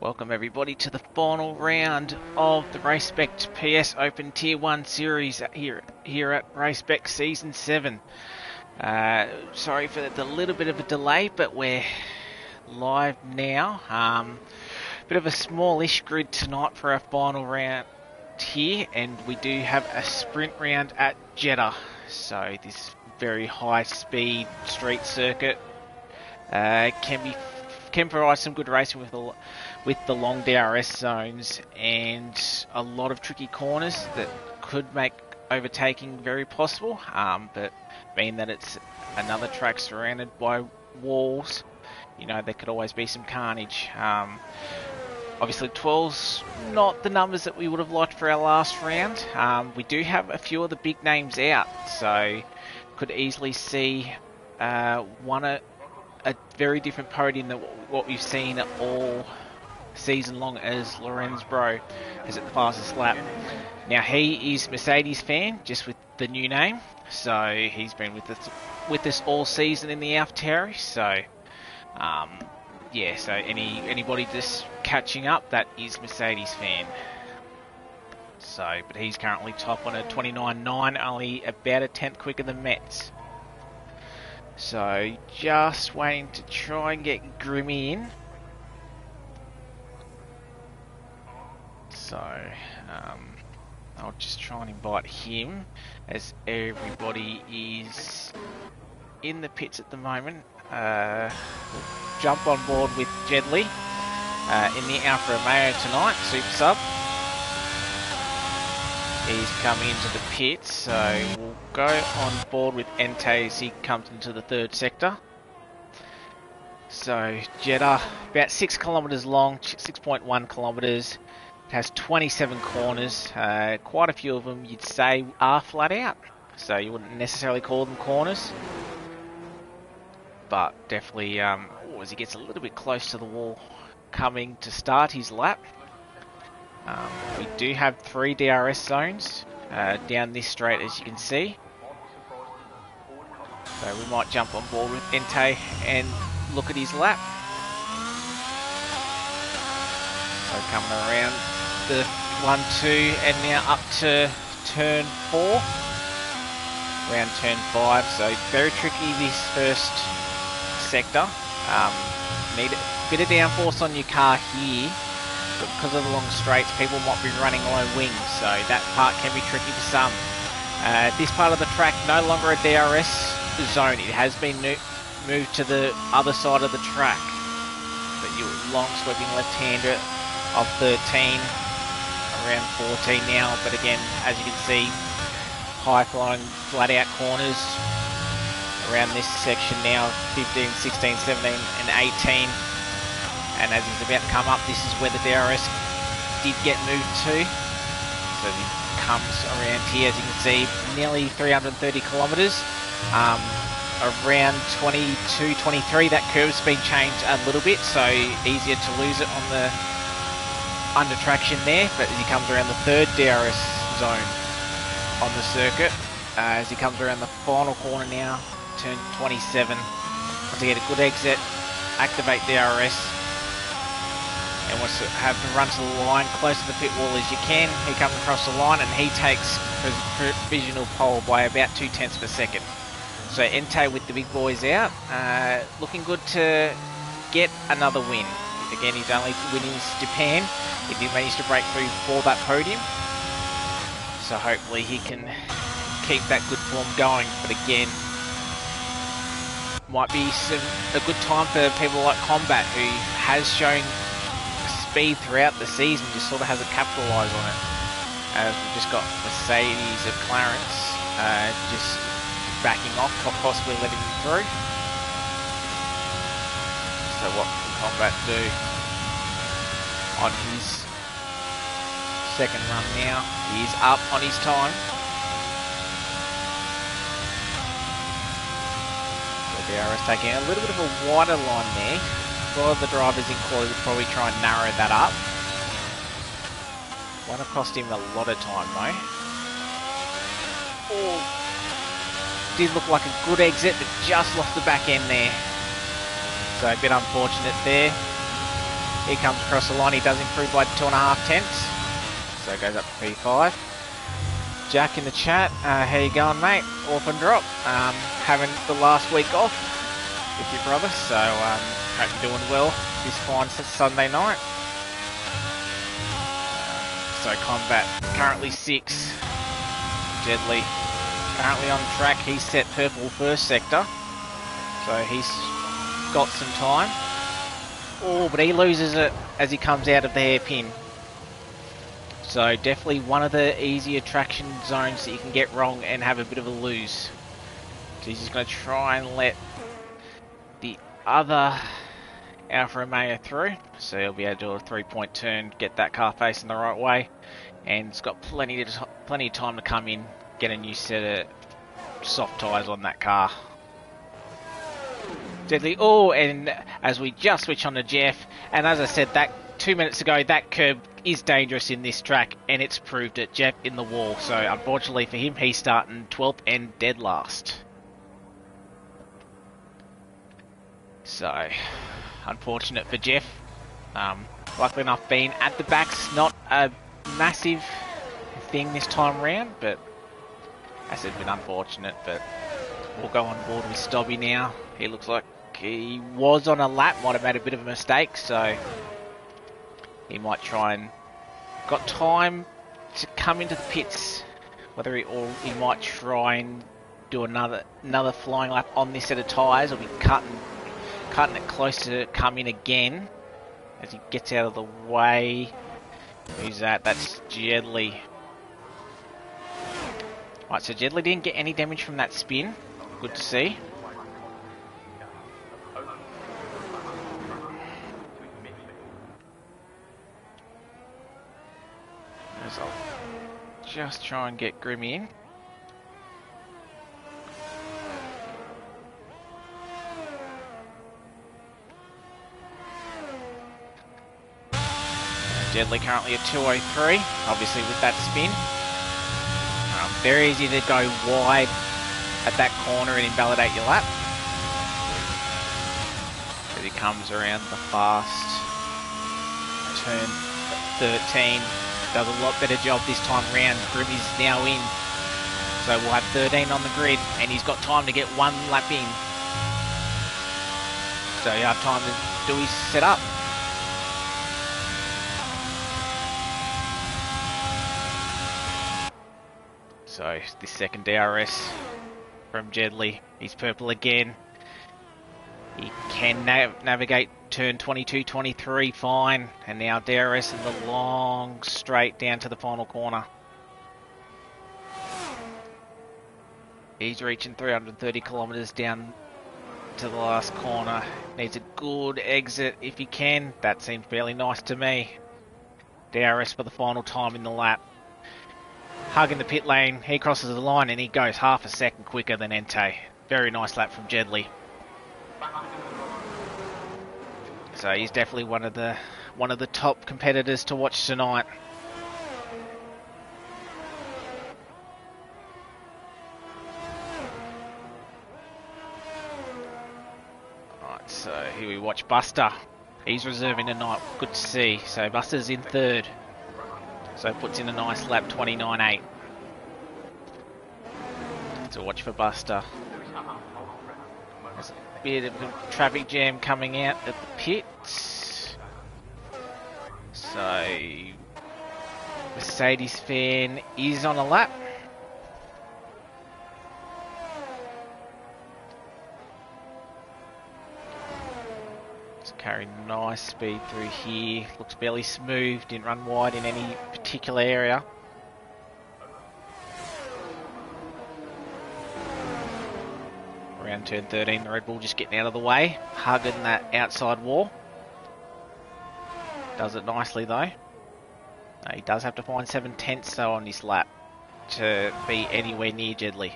Welcome everybody to the final round of the Race Spec PS Open Tier 1 Series here at Race Spec Season 7. Sorry for the little bit of a delay, but we're live now. Bit of a smallish grid tonight for our final round here, and we do have a sprint round at Jeddah. So this very high speed street circuit can provide some good racing with the long DRS zones and a lot of tricky corners that could make overtaking very possible. But being that it's another track surrounded by walls, you know, there could always be some carnage. Obviously 12's not the numbers that we would have liked for our last round. We do have a few of the big names out, so could easily see a very different podium than what we've seen all season long, as Lorenz Bro is at the fastest lap. Now he is Mercedes fan, just with the new name, so he's been with us all season in the AlphaTauri. So yeah, so anybody just catching up, that is Mercedes fan. So, but he's currently top on a 29.9, only about a tenth quicker than Metz. So just waiting to try and get Grimmy in. So I'll just try and invite him, as everybody is in the pits at the moment. We'll jump on board with Jeddah in the Alfa Romeo tonight, Super Sub. He's coming into the pits, so we'll go on board with Ente as he comes into the third sector. So Jeddah, about 6 kilometres long, 6.1 kilometres. It has 27 corners. Quite a few of them you'd say are flat out, so you wouldn't necessarily call them corners. But definitely, as he gets a little bit close to the wall coming to start his lap. We do have 3 DRS zones down this straight, as you can see. So we might jump on board with Entei and look at his lap. So coming around the 1-2 and now up to turn 4. Around turn 5. So very tricky this first sector. Need a bit of downforce on your car here. But because of the long straights, people might be running low wings. So that part can be tricky for some. This part of the track, no longer a DRS zone. It has been moved to the other side of the track. But your long sweeping left-hander of 13, around 14 now. But again, as you can see, high-flying, flat-out corners around this section now, 15, 16, 17, and 18. And as he's about to come up, this is where the DRS did get moved to. So he comes around here, as you can see, nearly 330 kilometres. Around 22, 23, that curve's been changed a little bit, so easier to lose it on the under traction there. But as he comes around the third DRS zone on the circuit, as he comes around the final corner now, turn 27, wants to get a good exit, activate DRS, and wants to have to run to the line close to the pit wall as you can. He comes across the line and he takes provisional pole by about 0.2 per second. So Entei with the big boys out, looking good to get another win. Again, his only win is Japan. He did manage to break through for that podium. So hopefully he can keep that good form going. But again, might be a good time for people like Combat, who has shown speed throughout the season, just sort of hasn't capitalised on it. As we've just got Mercedes of Clarence just backing off, possibly letting him through. So what can Combat do on his second run now? He is up on his time. So DRS taking a little bit of a wider line there. A lot of the drivers in quality would probably try and narrow that up. Won't have cost him a lot of time though. Oh, did look like a good exit, but just lost the back end there. So a bit unfortunate there. He comes across the line, he does improve by 2.5 tenths. So it goes up to P5. Jack in the chat, how you going mate? Orphan drop. Having the last week off with your brother, so hope you're doing well this fine Sunday night. So Combat currently 6. Jeddah currently on track. He's set purple first sector, so he's got some time. Oh, but he loses it as he comes out of the hairpin. So definitely one of the easier traction zones that you can get wrong and have a bit of a lose. So he's just going to try and let the other Alfa Romeo through. So he'll be able to do a 3-point turn, get that car facing the right way. And it's got plenty of time to come in, get a new set of soft tyres on that car. Deadly. Oh, and as we just switch on to Jeff, and as I said that 2 minutes ago, that curb is dangerous in this track, and it's proved it. Jeff in the wall. So unfortunately for him, he's starting 12th and dead last. So unfortunate for Jeff. Luckily enough, being at the back's not a massive thing this time round, but as it's been unfortunate. But we'll go on board with Stobby now. He looks like he was on a lap, might have made a bit of a mistake, so he might try and got time to come into the pits. Whether he might try and do another flying lap on this set of tyres, or be cutting it close to come in again as he gets out of the way. Who's that? That's Jeddah. Right, so Jeddah didn't get any damage from that spin. Good to see. As I'll just try and get Grim in. Jeddah currently at 203, obviously with that spin. Very easy to go wide at that corner and invalidate your lap. As he comes around the fast turn 13, does a lot better job this time round. Grimmy's now in, so we'll have 13 on the grid, and he's got time to get one lap in. So you have time to do his setup. So this second DRS from Jeddah, he's purple again. He can navigate turn 22, 23 fine, and now DRS in the long straight down to the final corner. He's reaching 330 kilometers down to the last corner. Needs a good exit if he can. That seemed fairly nice to me. DRS for the final time in the lap. Hugging the pit lane, he crosses the line and he goes half a second quicker than Entei. Very nice lap from Jeddah. So he's definitely one of the top competitors to watch tonight. Alright, so here we watch Buster. He's reserving tonight, good to see. So Buster's in third. So puts in a nice lap, 29.8. So watch for Buster. There's a bit of a traffic jam coming out at the pits. So Mercedes fan is on a lap. Carrying nice speed through here. Looks fairly smooth, didn't run wide in any particular area. Around turn 13, the Red Bull just getting out of the way, hugging that outside wall. Does it nicely though. He does have to find 7/10 though on this lap to be anywhere near Jeddah.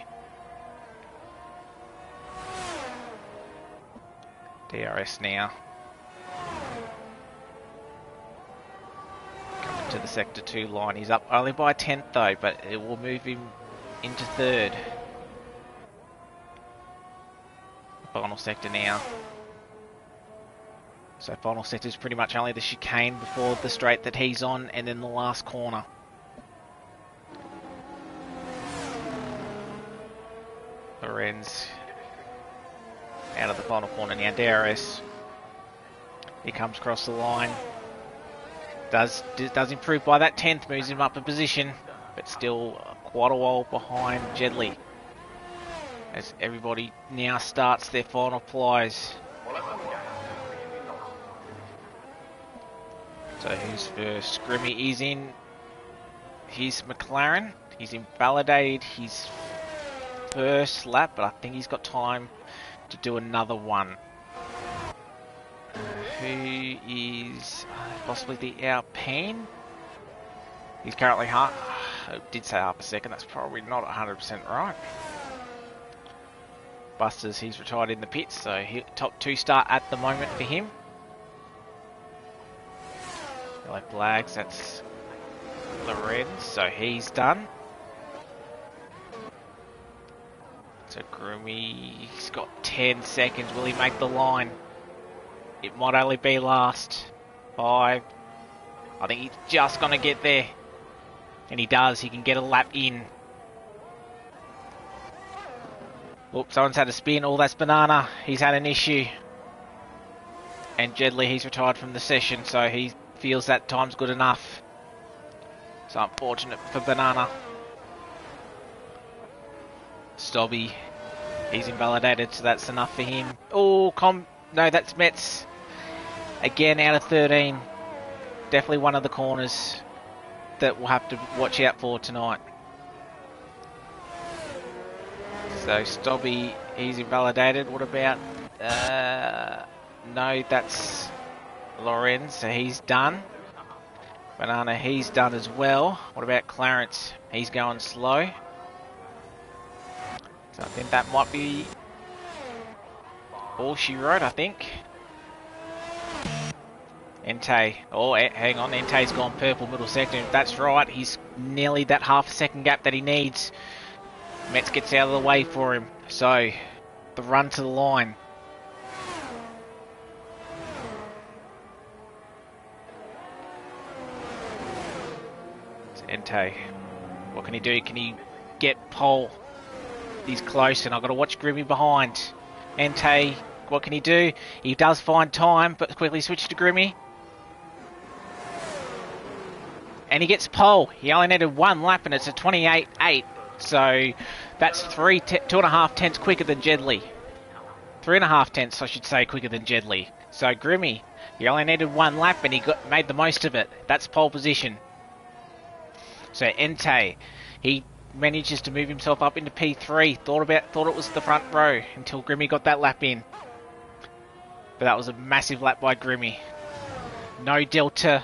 DRS now. Coming to the sector 2 line. He's up only by 10th though, but it will move him into third. Final sector now. So final sector is pretty much only the chicane before the straight that he's on, and then the last corner. Lorenz out of the final corner now. DRS. He comes across the line. Does improve by that 10th, moves him up a position, but still quite a while behind Jeddah. As everybody now starts their final plies. So who's first? Grimmy is in his McLaren. He's invalidated his first lap, but I think he's got time to do another one. Who is possibly the Alpine? He's currently I did say half a second, that's probably not 100% right. Busters, he's retired in the pits, so top 2 start at the moment for him. Yellow flags, that's Lorenz, so he's done. So Grimmy's got 10 seconds. Will he make the line? It might only be last 5. I think he's just going to get there. And he does. He can get a lap in. Oops, someone's had a spin. Oh, that's Banana. He's had an issue. And Jeddah, he's retired from the session, so he feels that time's good enough. So unfortunate for Banana. Stobby, he's invalidated, so that's enough for him. Oh, no, that's Metz. Again, out of 13. Definitely one of the corners that we'll have to watch out for tonight. So Stobby, he's invalidated. What about... no, that's Lorenz, so he's done. Banana, he's done as well. What about Clarence? He's going slow. So I think that might be all she wrote, I think. Entei. Oh, hang on. Entei's gone purple middle sector. That's right. He's nearly that half a second gap that he needs. Metz gets out of the way for him. So, the run to the line. It's Ente. What can he do? Can he get pole? He's close, and I've got to watch Grimmy behind. Ente, what can he do? He does find time, but quickly switches to Grimmy. And he gets pole. He only needed one lap, and it's a 28.8. So that's 2.5 tenths quicker than Jeddah. 3.5 tenths, I should say, quicker than Jeddah. So Grimmy, he only needed one lap, and he made the most of it. That's pole position. So Ente, he manages to move himself up into P3. Thought it was the front row until Grimmy got that lap in. But that was a massive lap by Grimmy. No delta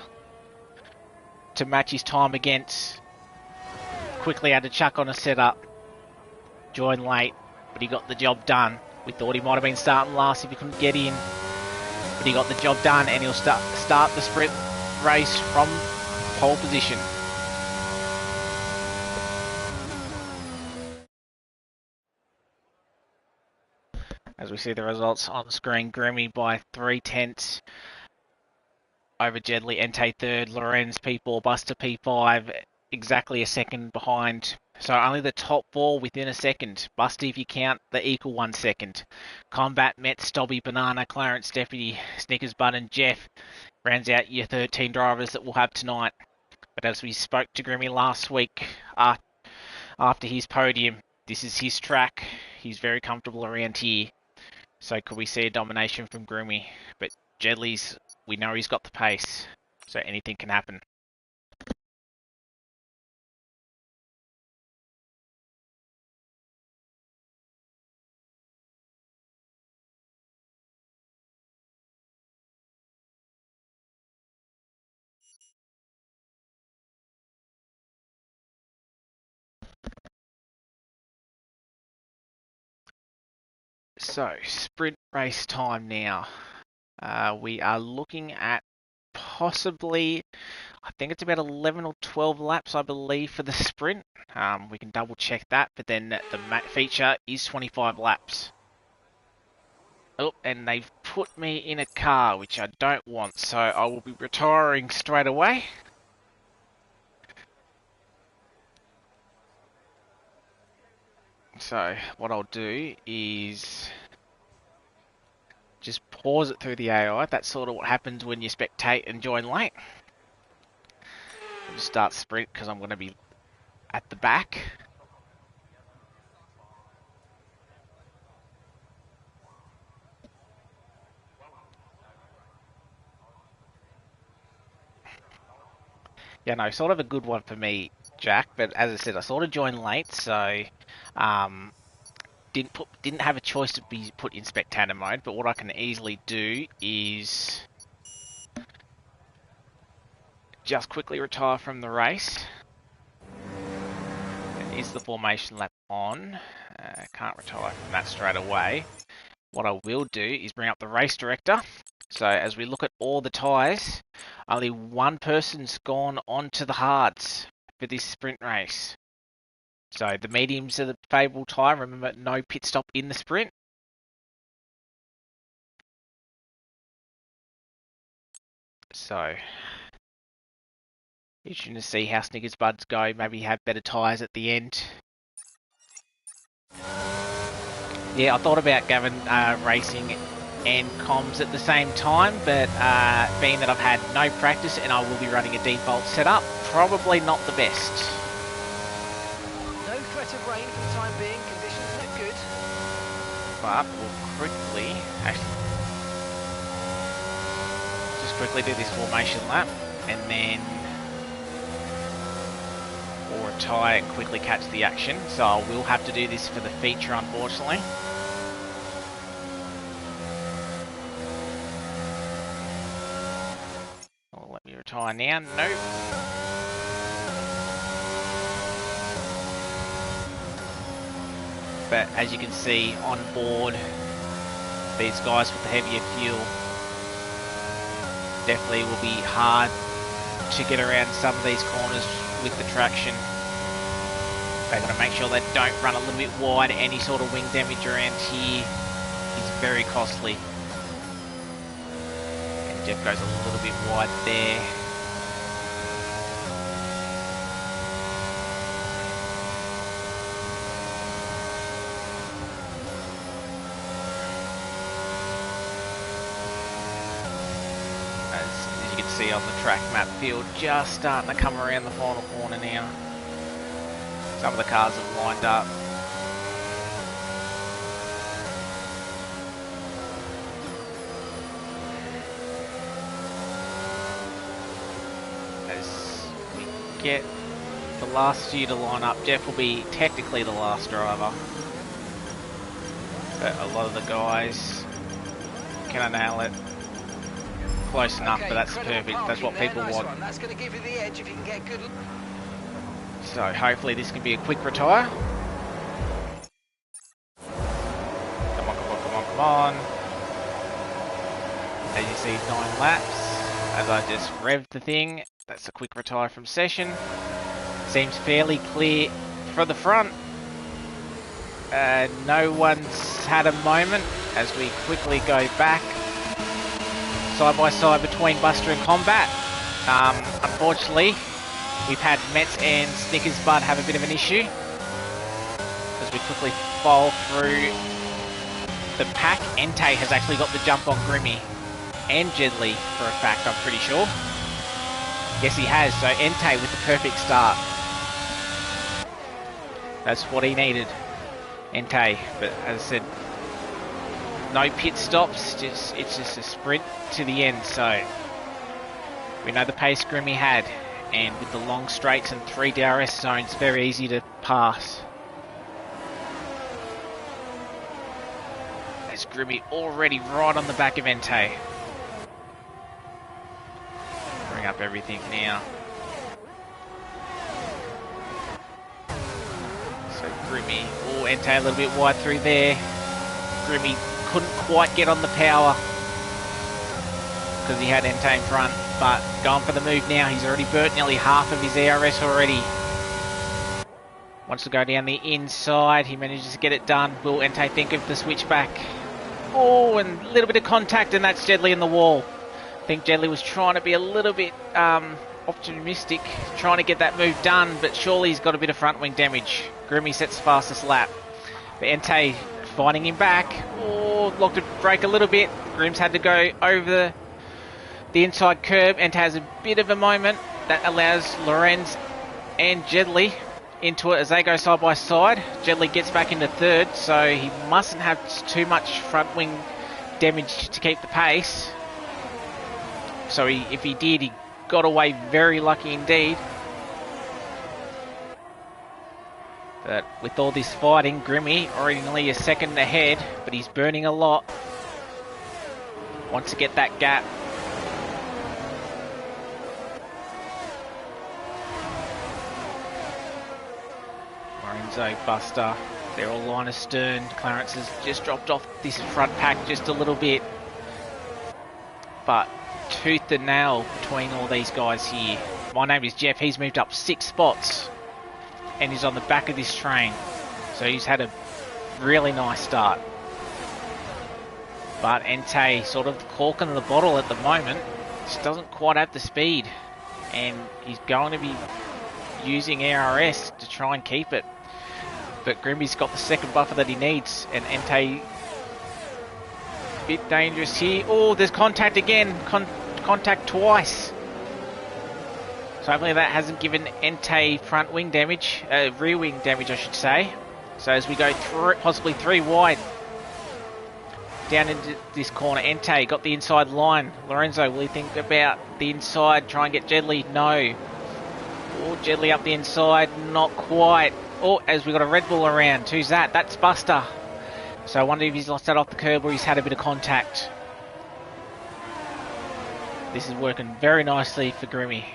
to match his time against. Quickly had to chuck on a setup. Joined late, but he got the job done. We thought he might have been starting last if he couldn't get in. But he got the job done, and he'll start the sprint race from pole position. As we see the results on the screen, Grimmy by 3 tenths over Jeddah, Ente third, Lorenz P4, Buster P5, exactly a second behind. So only the top four within a second. Buster, if you count the equal 1 second. Combat, Metz, Dobby, Banana, Clarence, Deputy, Snickers, Bud and Jeff rounds out your 13 drivers that we'll have tonight. But as we spoke to Grimmy last week after his podium, this is his track. He's very comfortable around here. So could we see a domination from Grimmy? But Jedley's, we know he's got the pace, so anything can happen. So, sprint race time now. We are looking at possibly, I think it's about 11 or 12 laps, I believe, for the sprint. We can double check that, but then the feature is 25 laps. Oh, and they've put me in a car, which I don't want, so I will be retiring straight away. So, what I'll do is just pause it through the AI. That's sort of what happens when you spectate and join late. I'll just start sprint because I'm going to be at the back. Yeah, no, sort of a good one for me, Jack. But as I said, I sort of joined late, so didn't have a choice to be put in spectator mode. But what I can easily do is just quickly retire from the race. And is the formation lap on? Can't retire from that straight away. What I will do is bring up the race director. So as we look at all the tyres, only one person's gone onto the hards for this sprint race. So the mediums are the favourable tyre. Remember, no pit stop in the sprint. So interesting to see how Snickers Buds go. Maybe have better tyres at the end. Yeah, I thought about Gavin racing and comms at the same time, but being that I've had no practice and I will be running a default setup, probably not the best. No threat of rain for the time being, conditions look good. But we'll quickly, just quickly do this formation lap, and then we'll retire and quickly catch the action. So I will have to do this for the feature, unfortunately. Let me retire now. Nope. But as you can see on board, these guys with the heavier fuel definitely will be hard to get around some of these corners with the traction. They've got to make sure they don't run a little bit wide. Any sort of wing damage around here is very costly. And Jeff goes a little bit wide there. As you can see on the track map, field just starting to come around the final corner now. Some of the cars have lined up. As we get the last few to line up, Jeff will be technically the last driver. But a lot of the guys can nail it. Close enough, but that's perfect. That's what people want. That's going to give you the edge if you can get good. So hopefully this can be a quick retire. Come on, come on, come on, come on. As you see, 9 laps. As I just revved the thing, that's a quick retire from session. Seems fairly clear for the front. No one's had a moment as we quickly go back. Side by side between Buster and Combat. Unfortunately, we've had Mets and Snickers Bud have a bit of an issue as we quickly fall through the pack. Entei has actually got the jump on Grimmy and Jeddah for a fact, I'm pretty sure. Yes, he has. So Entei with the perfect start. That's what he needed, Entei. But as I said, no pit stops. It's just a sprint to the end. So we know the pace Grimmy had. And with the long straights and 3 DRS zones, very easy to pass. There's Grimmy already right on the back of Entei. Bring up everything now. So Grimmy, oh, Entei a little bit wide through there. Grimmy couldn't quite get on the power because he had Entei in front. But going for the move now, he's already burnt nearly half of his ERS already. Wants to go down the inside, he manages to get it done. Will Entei think of the switchback? Oh, and a little bit of contact, and that's Jeddah in the wall. I think Jeddah was trying to be a little bit optimistic, trying to get that move done, but surely he's got a bit of front wing damage. Grimmy sets the fastest lap. But Entei fighting him back. Oh, locked a brake a little bit. Grim's had to go over the inside curb and has a bit of a moment that allows Lorenz and Jeddah into it as they go side by side. Jeddah gets back into third, so he mustn't have too much front wing damage to keep the pace. So if he did, he got away very lucky indeed. But with all this fighting, Grimmy already nearly a second ahead, but he's burning a lot. Wants to get that gap. Lorenzo, Buster, they're all line astern. Clarence has just dropped off this front pack just a little bit. But tooth and nail between all these guys here. My name is Jeff, he's moved up 6 spots and he's on the back of this train. So he's had a really nice start. But Entei, sort of the cork in the bottle at the moment, just doesn't quite have the speed. And he's going to be using ARS to try and keep it. But Grimmy's got the second buffer that he needs, and Entei a bit dangerous here. Oh, there's contact again, contact twice. So hopefully that hasn't given Entei front wing damage, rear wing damage I should say. So as we go through, possibly 3 wide, down into this corner, Entei got the inside line. Lorenzo, will he think about the inside, try and get Jeddah? No. Oh, Jeddah up the inside, not quite. Oh, as we got a Red Bull around. Who's that? That's Buster. So I wonder if he's lost that off the curb or he's had a bit of contact. This is working very nicely for Grimmy.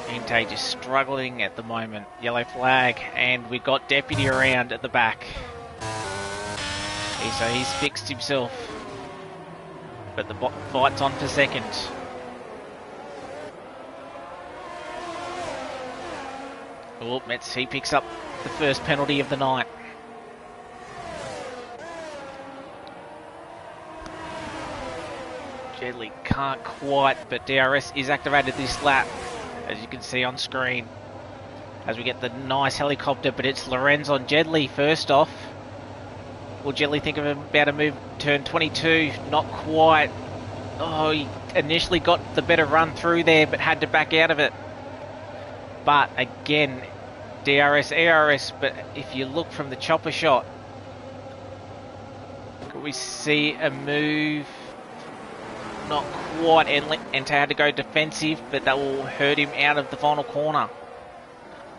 Entei just struggling at the moment. Yellow flag, and we've got Deputy around at the back. So he's fixed himself. But the fight's on for second. Oh, Metz, he picks up the first penalty of the night. Jeddah can't quite, but DRS is activated this lap, as you can see on screen. As we get the nice helicopter, but it's Lorenz on Jeddah first off. Will Jeddah think of about a move, turn 22? Not quite. Oh, he initially got the better run through there, but had to back out of it. But again, DRS, ARS, but if you look from the chopper shot, could we see a move? Not quite. Ente had to go defensive, but that will hurt him out of the final corner.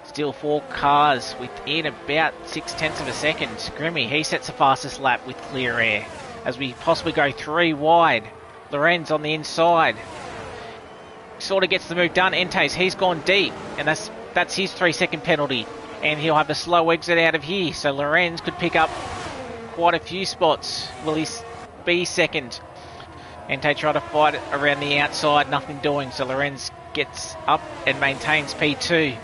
Still 4 cars within about 0.6 of a second. Grimmy, he sets the fastest lap with clear air. As we possibly go 3 wide. Lorenz on the inside. Sort of gets the move done. Ente's, he's gone deep. And that's his 3-second penalty. And he'll have a slow exit out of here. So Lorenz could pick up quite a few spots. Will he be second? Ente try to fight it around the outside. Nothing doing. So Lorenz gets up and maintains P2.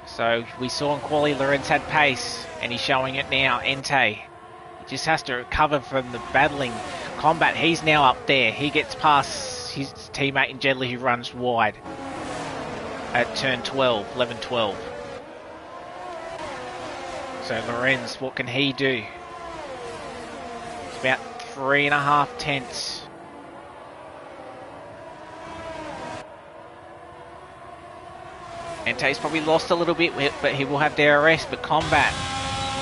So we saw in quali Lorenz had pace, and he's showing it now. Ente, he just has to recover from the battling combat. He's now up there. He gets past his teammate in Jeddah who runs wide at turn 12, 11-12. So Lorenz, what can he do? It's about 3.5 tenths. Ente's probably lost a little bit, but he will have DRS, but Combat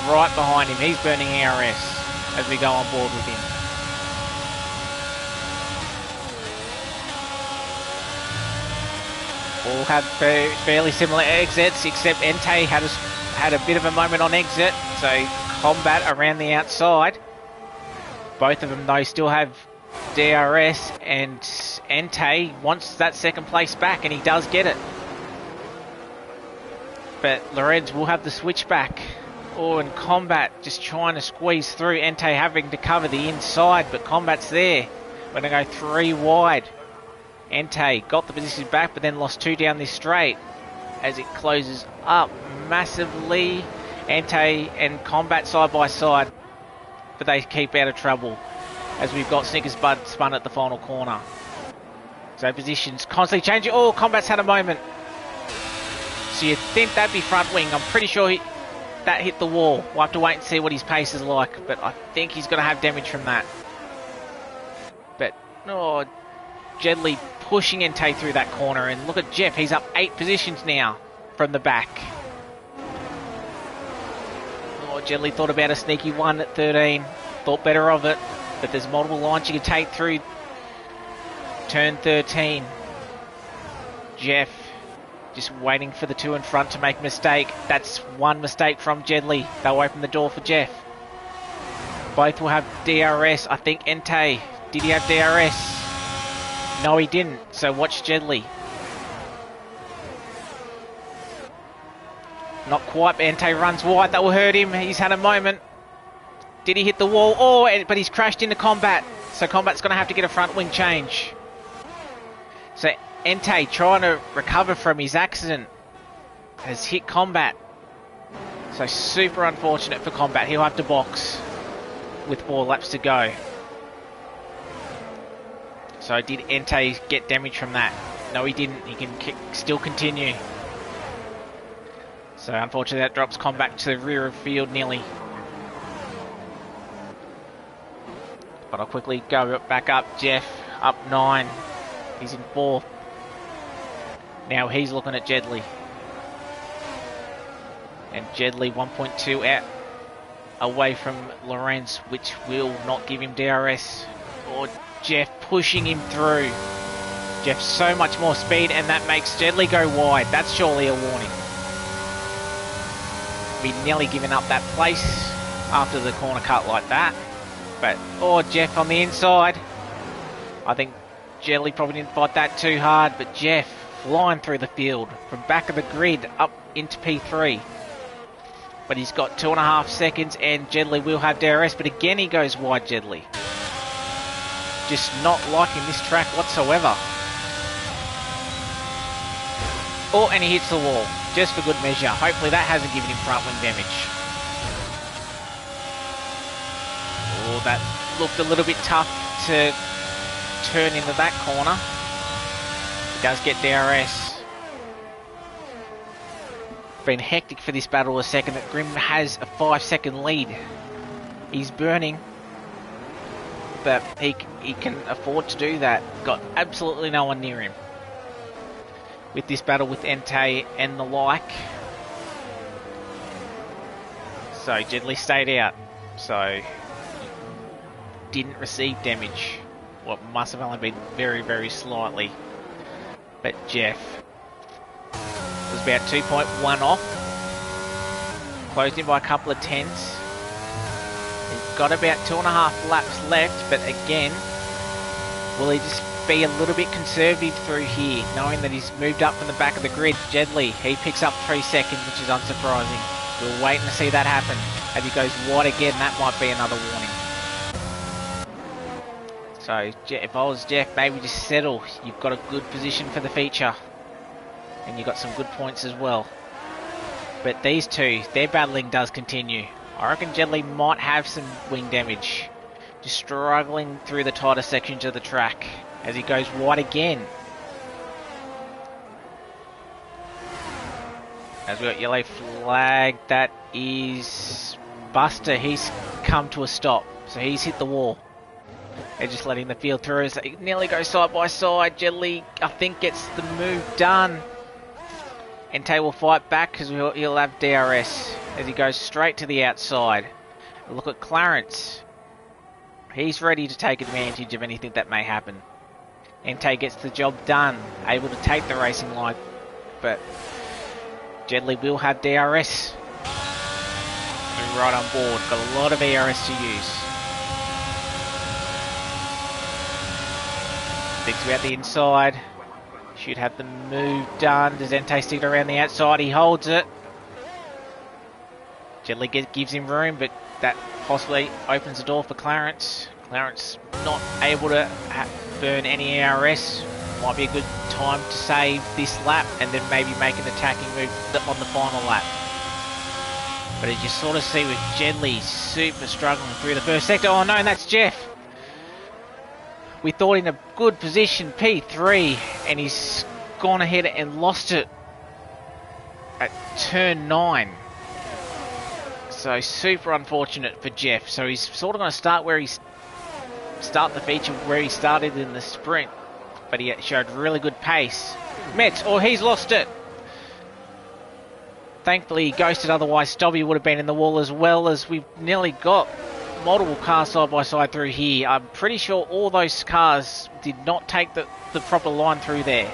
right behind him. He's burning ARS as we go on board with him. All have fairly similar exits, except Ente had a bit of a moment on exit, so Combat around the outside. Both of them, though, still have DRS, and Ente wants that second place back, and he does get it. But Lorenz will have the switchback. Oh, and Combat just trying to squeeze through. Ente having to cover the inside, but Combat's there. We're going to go 3 wide. Ente got the position back, but then lost 2 down this straight as it closes up massively. Ente and Combat side by side, but they keep out of trouble as we've got Snickers Bud spun at the final corner. So positions constantly changing. Oh, Combat's had a moment. So you'd think that'd be front wing. I'm pretty sure that hit the wall. We'll have to wait and see what his pace is like, but I think he's going to have damage from that. But, oh, Jeddah pushing Ente through that corner, and look at Jeff. He's up 8 positions now from the back. Oh, Jeddah thought about a sneaky 1 at 13. Thought better of it, but there's multiple lines you can take through turn 13. Jeff just waiting for the 2 in front to make a mistake. That's 1 mistake from Jeddah. They'll open the door for Jeff. Both will have DRS. I think Ente, did he have DRS? No, he didn't. So watch Jeddah. Not quite. Ente runs wide. That will hurt him. He's had a moment. Did he hit the wall? Oh, but he's crashed into Combat. So Combat's going to have to get a front wing change. So Ente, trying to recover from his accident, has hit Combat. So super unfortunate for Combat. He'll have to box with 4 laps to go. So did Ente get damage from that? No, he didn't. He can still continue. So unfortunately that drops Combat to the rear of field nearly. But I'll quickly go back up. Jeff up 9. He's in 4th. Now he's looking at Jeddah. And Jeddah 1.2 out away from Lorenz, which will not give him DRS. Or Jeff pushing him through. Jeff so much more speed, and that makes Jeddah go wide. That's surely a warning. We nearly given up that place after the corner cut like that. But, oh, Jeff on the inside. I think Jeddah probably didn't fight that too hard, but Jeff flying through the field from back of the grid up into P3. But he's got 2.5 seconds, and Jeddah will have DRS, but again he goes wide, Jeddah. Just not liking this track whatsoever. Oh, and he hits the wall, just for good measure. Hopefully that hasn't given him front wing damage. Oh, that looked a little bit tough to turn into that corner. He does get DRS. Been hectic for this battle a second. That Grim has a 5-second lead. He's burning, but he can afford to do that. Got absolutely no one near him with this battle with Entei and the like. So Jeddah stayed out, so didn't receive damage. What must have only been very, very slightly. But Jeff was about 2.1 off. Closed in by a couple of tenths. He's got about 2.5 laps left, but again, will he just be a little bit conservative through here, knowing that he's moved up from the back of the grid? Jeddah, he picks up 3 seconds, which is unsurprising. We're waiting to see that happen. As he goes wide again, that might be another warning. So, if I was Jeff, maybe just settle. You've got a good position for the feature. And you've got some good points as well. But these two, their battling does continue. I reckon Jeddah might have some wing damage. Just struggling through the tighter sections of the track. As he goes wide again. As we got yellow flag, that is Buster. He's come to a stop. So he's hit the wall. They're just letting the field through as they nearly go side by side. Jeddah, I think, gets the move done. Entei will fight back because he'll have DRS as he goes straight to the outside. Look at Clarence. He's ready to take advantage of anything that may happen. Entei gets the job done, able to take the racing line, but Jeddah will have DRS. We're right on board, got a lot of ERS to use. Thinks about the inside. Should have the move done. Does Entei stick around the outside? He holds it. Jeddah gives him room, but that possibly opens the door for Clarence. Clarence not able to burn any ARS. Might be a good time to save this lap and then maybe make an attacking move on the final lap. But as you sort of see with Jeddah super struggling through the first sector. Oh no, and that's Jeff. We thought in a good position, P3, and he's gone ahead and lost it at turn 9. So super unfortunate for Jeff. So he's sort of going to start the feature where he started in the sprint, but he showed really good pace. Metz, he's lost it. Thankfully he ghosted, otherwise Stobby would have been in the wall, as well as we've nearly got multiple cars side by side through here. I'm pretty sure all those cars did not take the proper line through there.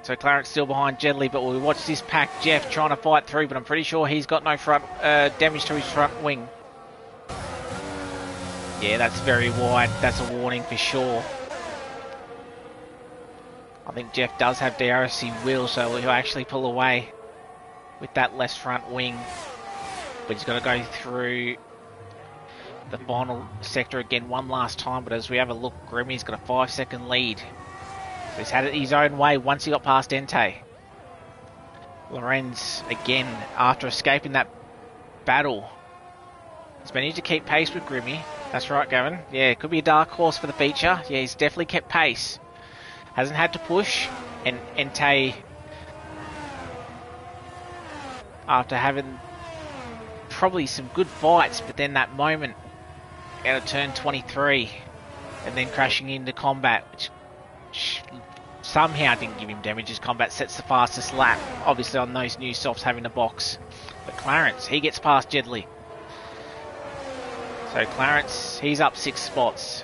So Clarence still behind Jeddah, but we'll watch this pack. Jeff trying to fight through, but I'm pretty sure he's got no front damage to his front wing. Yeah, that's very wide. That's a warning for sure. I think Jeff does have DRS, he will, so he'll actually pull away with that left front wing. But he's got to go through the final sector again one last time. But as we have a look, Grimmy's got a 5-second lead. So he's had it his own way once he got past Entei. Lorenz, again, after escaping that battle, he's managed to keep pace with Grimmy. That's right, Gavin. Yeah, it could be a dark horse for the feature. Yeah, he's definitely kept pace. Hasn't had to push. And Entei, after having probably some good fights, but then that moment out of turn 23 and then crashing into combat, which somehow didn't give him damage as combat sets the fastest lap, obviously on those new softs having a box. But Clarence, he gets past Jeddah. So Clarence, he's up 6 spots.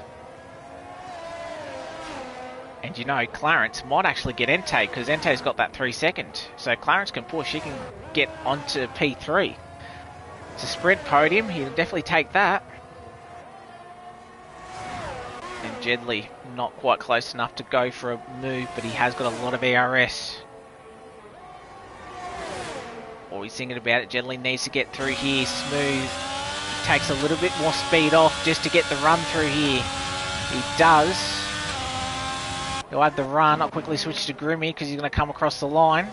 And you know, Clarence might actually get Entei, because Entei's got that 3 second. So Clarence can push, he can get onto P3. It's a sprint podium, he'll definitely take that. And Jeddah not quite close enough to go for a move, but he has got a lot of ERS. All he's thinking about it, Jeddah needs to get through here smooth. He takes a little bit more speed off just to get the run through here. He does. He'll have the run. I'll quickly switch to Grimmy because he's going to come across the line.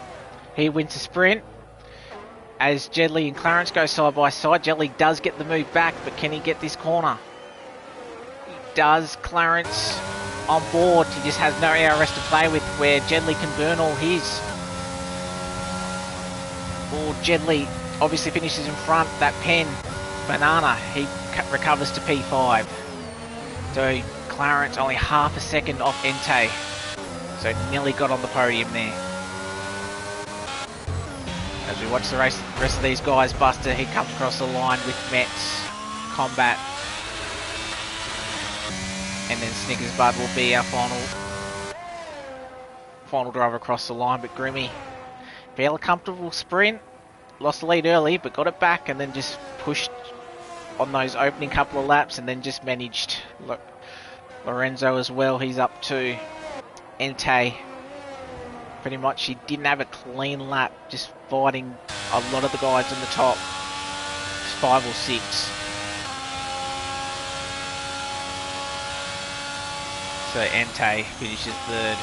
He wins the sprint. As Jeddah and Clarence go side by side, Jeddah does get the move back, but can he get this corner? He does. Clarence on board. He just has no ARS to play with, where Jeddah can burn all his. Or Jeddah obviously finishes in front. That pen, Banana, he recovers to P5. So Clarence only half a second off Entei. So nearly got on the podium there. As we watch the rest of these guys, Buster, he comes across the line with Metz, Combat. And then Snickers Bud will be our final driver across the line. But Grimmy, fairly comfortable sprint. Lost the lead early, but got it back and then just pushed on those opening couple of laps and then just managed. Look, Lorenzo as well, he's up to Entei. Pretty much he didn't have a clean lap, just fighting a lot of the guys in the top 5 or 6. So Entei finishes third.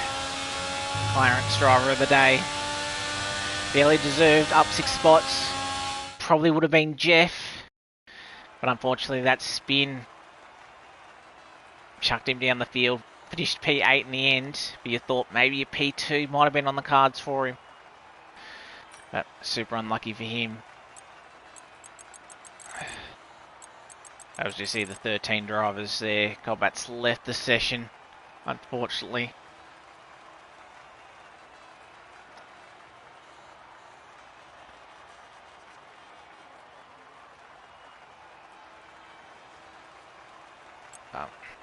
Clarence driver of the day. Barely deserved, up 6 spots. Probably would have been Jeff, but unfortunately that spin chucked him down the field. Finished P8 in the end, but you thought maybe a P2 might have been on the cards for him. But super unlucky for him. As you see the 13 drivers there, Combat's left the session, unfortunately.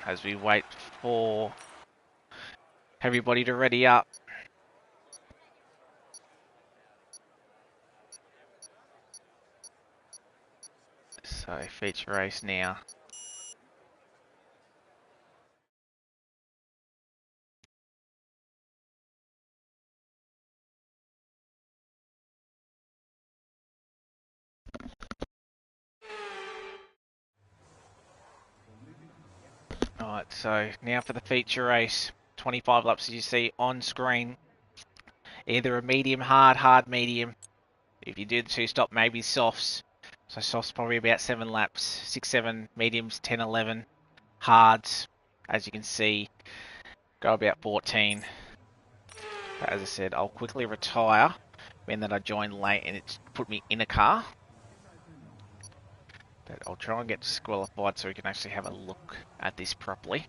As we wait for everybody to ready up. So feature race now. Alright, so now for the feature race. 25 laps as you see on screen. Either a medium, hard, medium. If you do the 2-stop, maybe softs. So softs probably about 7 laps. 6, 7, mediums, 10, 11. Hards, as you can see, go about 14. But as I said, I'll quickly retire, being that I joined late and it's put me in a car. But I'll try and get disqualified so we can actually have a look at this properly.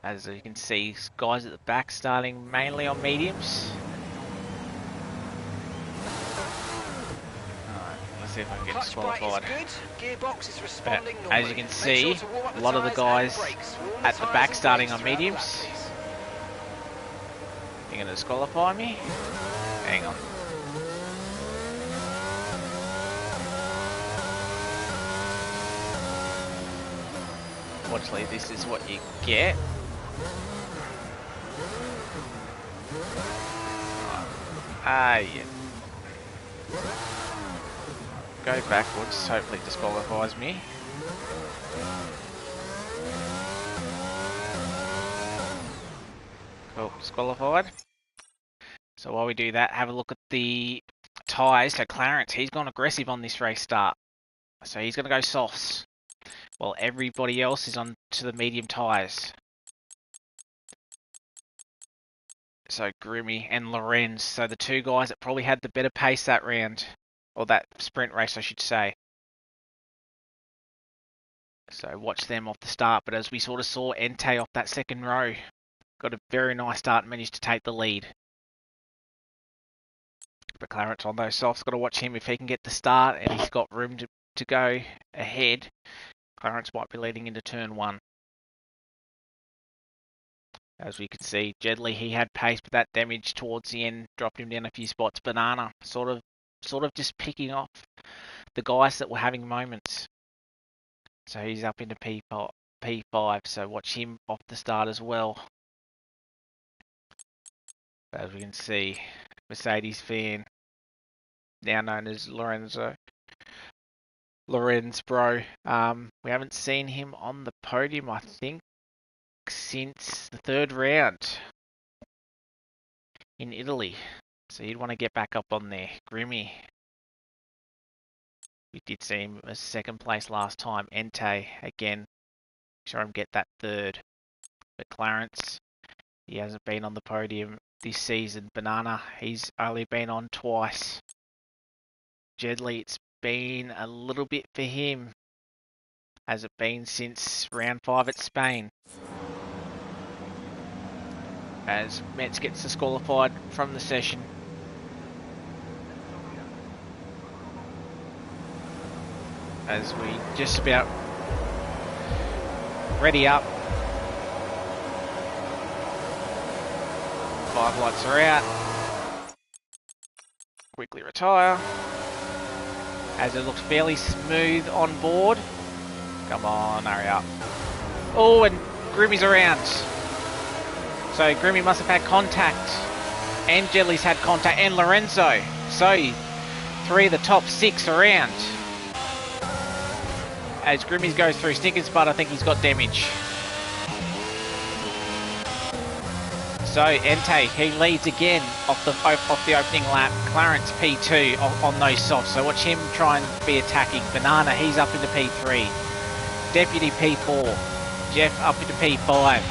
As you can see, guys at the back starting mainly on mediums. Alright, let's see if I can get disqualified. But as you can see, a lot of the guys at the back starting on mediums. You're going to disqualify me? Hang on. Unfortunately, this is what you get. Yeah. Go backwards, hopefully it disqualifies me. Cool, disqualified. So while we do that, have a look at the tyres. So Clarence, he's gone aggressive on this race start. So he's going to go softs, while everybody else is on to the medium tyres. So Grimmy and Lorenz, so the 2 guys that probably had the better pace that round, or that sprint race I should say. So watch them off the start, but as we sort of saw, Entei off that second row, got a very nice start and managed to take the lead. But Clarence on those softs, got to watch him if he can get the start and he's got room to go ahead. Clarence might be leading into turn 1. As we can see, Jeddah, he had pace, but that damage towards the end dropped him down a few spots. Banana, sort of just picking off the guys that were having moments. So he's up into P5, so watch him off the start as well. As we can see, Mercedes fan, now known as Lorenzo. Lorenz Bro. We haven't seen him on the podium, I think, since the third round in Italy. So you'd want to get back up on there. Grimmy. We did see him as second place last time. Entei, again, saw him get that third. But Clarence, he hasn't been on the podium this season. Banana, he's only been on twice. Jeddah, it's been a little bit for him. Has it been since round 5 at Spain? As Metz gets disqualified from the session. As we just about ready up. 5 lights are out. Quickly retire. As it looks fairly smooth on board. Come on, hurry up. Oh, and Grimmy's around. So Grimmy must have had contact. And Jelly's had contact, and Lorenzo. So 3 of the top 6 around. As Grimmy goes through Snickers, but I think he's got damage. So Entei, he leads again off the opening lap. Clarence P2 on those softs. So watch him try and be attacking. Banana, he's up into P3. Deputy P4. Jeff up into P5.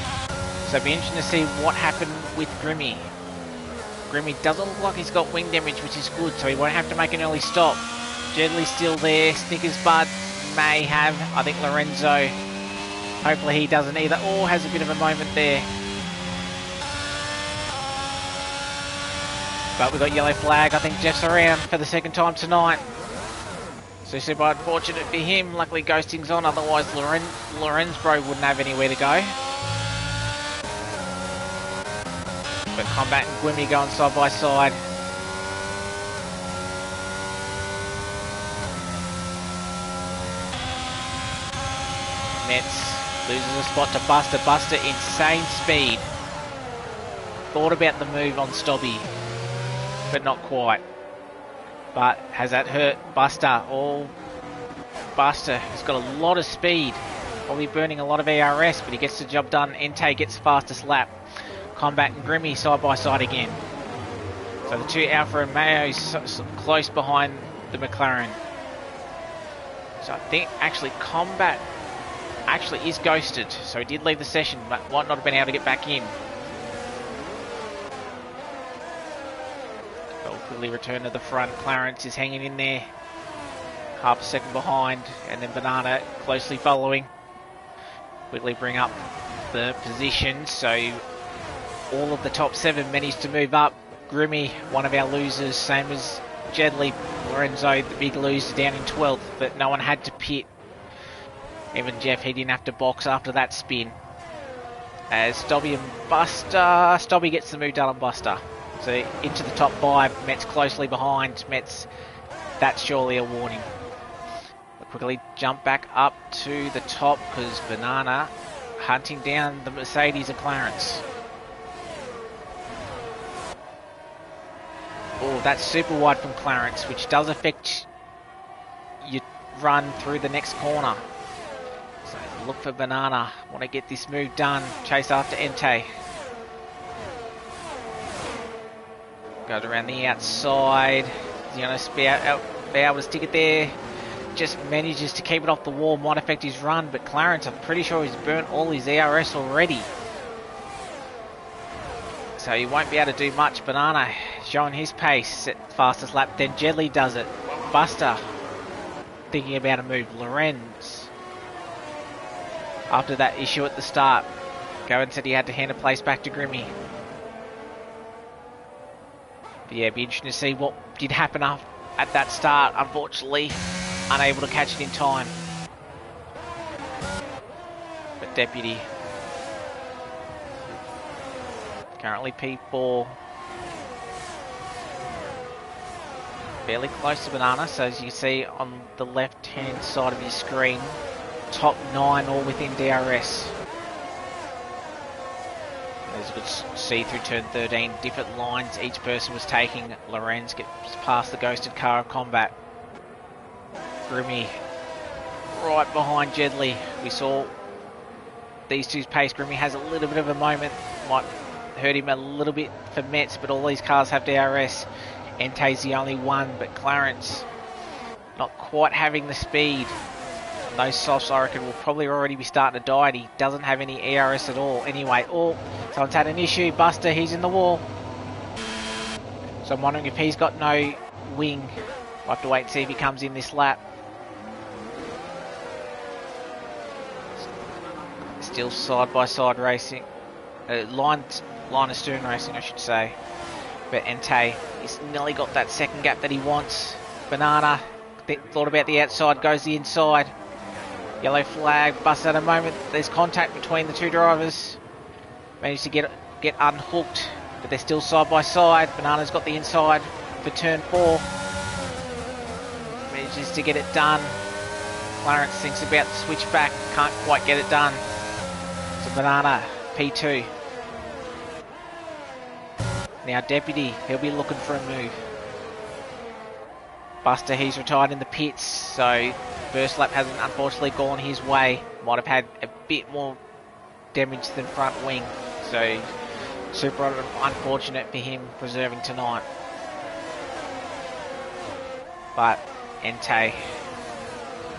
So it'll be interesting to see what happened with Grimmy. Grimmy doesn't look like he's got wing damage, which is good, so he won't have to make an early stop. Jedley's still there. Snickers Bud may have. I think Lorenzo, hopefully he doesn't either, or has a bit of a moment there. But we've got yellow flag. I think Jeff's around for the second time tonight. So super unfortunate for him. Luckily ghosting's on, otherwise Lorenz Bro wouldn't have anywhere to go. But Combat and Gwimmy going side by side. Metz loses a spot to Buster. Buster, insane speed. Thought about the move on Stobby, but not quite. But has that hurt Buster? Oh, Buster has got a lot of speed. Probably burning a lot of ERS, but he gets the job done. Entei gets the fastest lap. Combat and Grimmy side by side again. So the 2 Alpha and Mayo close behind the McLaren. So I think actually Combat actually is ghosted. So he did leave the session, but might not have been able to get back in. But we'll quickly return to the front. Clarence is hanging in there. Half a second behind. And then Banana closely following. Quickly bring up the positions. So all of the top 7 managed to move up. Grimmy, one of our losers, same as Jedley. Lorenzo, the big loser, down in 12th, but no one had to pit. Even Jeff, he didn't have to box after that spin. As Stobby and Buster, Stobby gets the move done on Buster. So into the top 5, Metz closely behind. Metz, that's surely a warning. We'll quickly jump back up to the top because Banana hunting down the Mercedes and Clarence. Oh, that's super wide from Clarence, which does affect your run through the next corner. So look for Banana. Want to get this move done. Chase after Entei. Goes around the outside. He's going to be able to stick it there. Just manages to keep it off the wall. Might affect his run, but Clarence, I'm pretty sure he's burnt all his ERS already. So he won't be able to do much. Banana showing his pace at fastest lap. Then Jedley does it. Buster thinking about a move. Lorenz, after that issue at the start, Gowan said he had to hand a place back to Grimmy. But yeah, it'd be interesting to see what did happen at that start. Unfortunately, unable to catch it in time. But Deputy currently P4. Fairly close to Banana, so as you can see on the left hand side of your screen, top 9 all within DRS. As you could see through turn 13, different lines each person was taking. Lorenz gets past the ghosted car of Combat. Grimmy right behind Jeddah. We saw these two's pace. Grimmy has a little bit of a moment. Might hurt him a little bit for Metz, but all these cars have DRS. Entei's the only one, but Clarence not quite having the speed. Those softs, I reckon, will probably already be starting to die, and he doesn't have any ERS at all. Anyway, someone's had an issue. Buster, he's in the wall. So I'm wondering if he's got no wing. We'll have to wait and see if he comes in this lap. Still side-by-side racing. Line of stern racing, I should say. But Entei, he's nearly got that second gap that he wants. Banana, thought about the outside, goes the inside. Yellow flag, busts at a moment. There's contact between the two drivers. Managed to get unhooked, but they're still side by side. Banana's got the inside for turn 4. Manages to get it done. Clarence thinks about the switch back, can't quite get it done. So Banana, P2. Now Deputy, he'll be looking for a move. Buster, he's retired in the pits, so first lap hasn't unfortunately gone his way. Might have had a bit more damage than front wing, so super unfortunate for him preserving tonight. But Entei,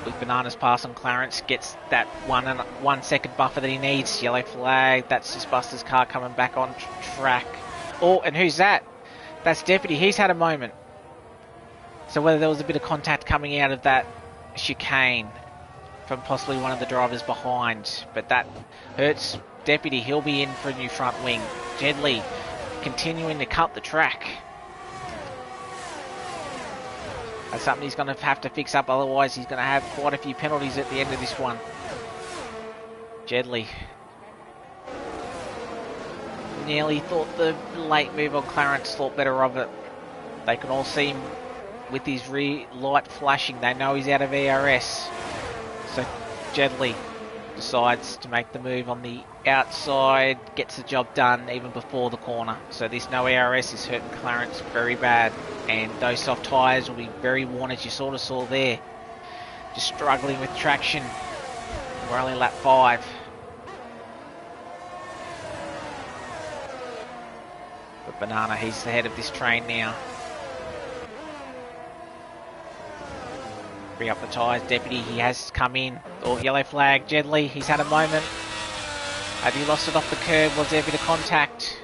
with Banana's pass on Clarence, gets that 1 second buffer that he needs. Yellow flag, that's just Buster's car coming back on track. Oh, and who's that? That's Deputy, he's had a moment. So whether there was a bit of contact coming out of that chicane from possibly one of the drivers behind, but that hurts Deputy. He'll be in for a new front wing. Jeddah continuing to cut the track. That's something he's going to have to fix up, otherwise he's going to have quite a few penalties at the end of this one. Jeddah nearly thought the late move on Clarence, thought better of it. They can all see him with his rear light flashing. They know he's out of ERS. So Jeddah decides to make the move on the outside, gets the job done even before the corner. So this no ERS is hurting Clarence very bad, and those soft tyres will be very worn, as you sort of saw there. Just struggling with traction. We're only lap 5. But Banana, he's the head of this train now. Bring up the tyres. Deputy, he has come in. Oh, yellow flag. Jeddah, he's had a moment. Have he lost it off the curb? Was there a bit of contact?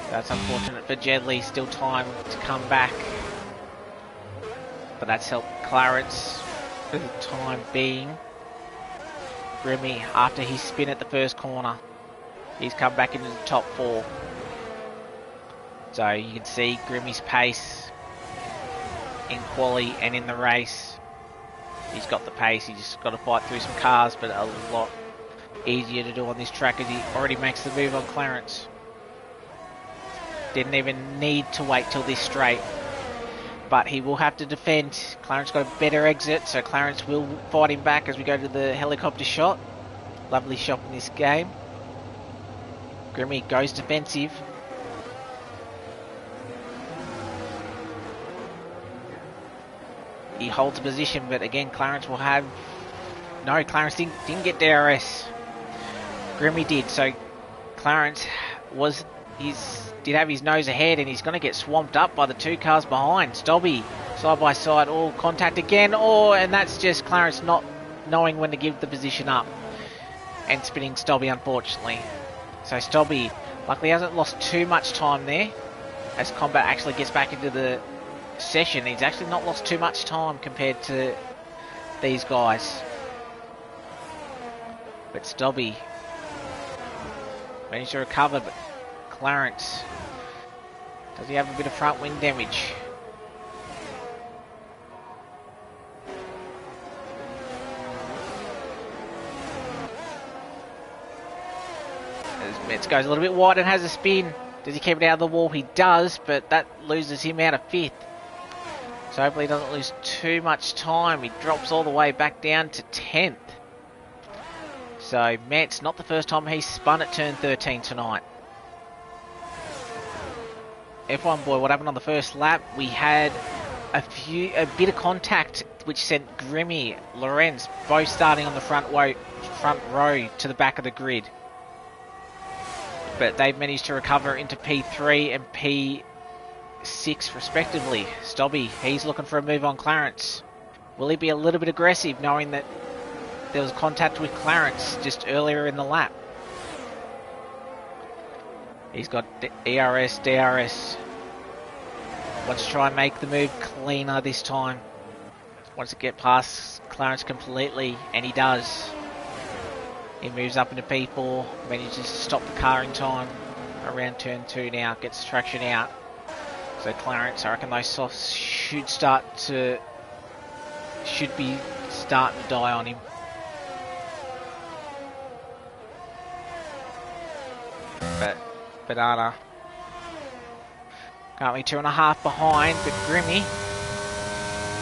That's unfortunate for Jeddah. Still time to come back. But that's helped Clarence for the time being. Grimmy, after his spin at the first corner, he's come back into the top 4. So you can see Grimmy's pace in quali and in the race. He's got the pace, he's just got to fight through some cars, but a lot easier to do on this track as he already makes the move on Clarence. Didn't even need to wait till this straight, but he will have to defend. Clarence got a better exit, so Clarence will fight him back as we go to the helicopter shot. Lovely shot in this game. Grimmy goes defensive. He holds a position, but again, Clarence will have... No, Clarence didn't get DRS. Grimmy did, so Clarence did have his nose ahead, and he's going to get swamped up by the 2 cars behind. Stobby, side by side, all contact again, and that's just Clarence not knowing when to give the position up. And spinning Stobby, unfortunately. So Stobby, luckily hasn't lost too much time there. As Combat actually gets back into the session, he's actually not lost too much time compared to these guys. But Stobby managed to recover, but Clarence, does he have a bit of front wing damage? As Metz goes a little bit wide and has a spin. Does he keep it out of the wall? He does, but that loses him out of 5th. So hopefully he doesn't lose too much time. He drops all the way back down to 10th. So Metz, not the first time he's spun at turn 13 tonight. F1 boy, what happened on the first lap? We had a bit of contact, which sent Grimmy, Lorenz both starting on the front row to the back of the grid. But they've managed to recover into P3 and P6 respectively. Stobby, he's looking for a move on Clarence. Will he be a little bit aggressive, knowing that there was contact with Clarence just earlier in the lap? He's got ERS, DRS. Wants to try and make the move cleaner this time. Wants to get past Clarence completely, and he does. He moves up into P4, manages to stop the car in time. Around turn 2 now, gets traction out. So Clarence, I reckon those softs should be starting to die on him. But Banana currently 2.5 behind, but Grimmy,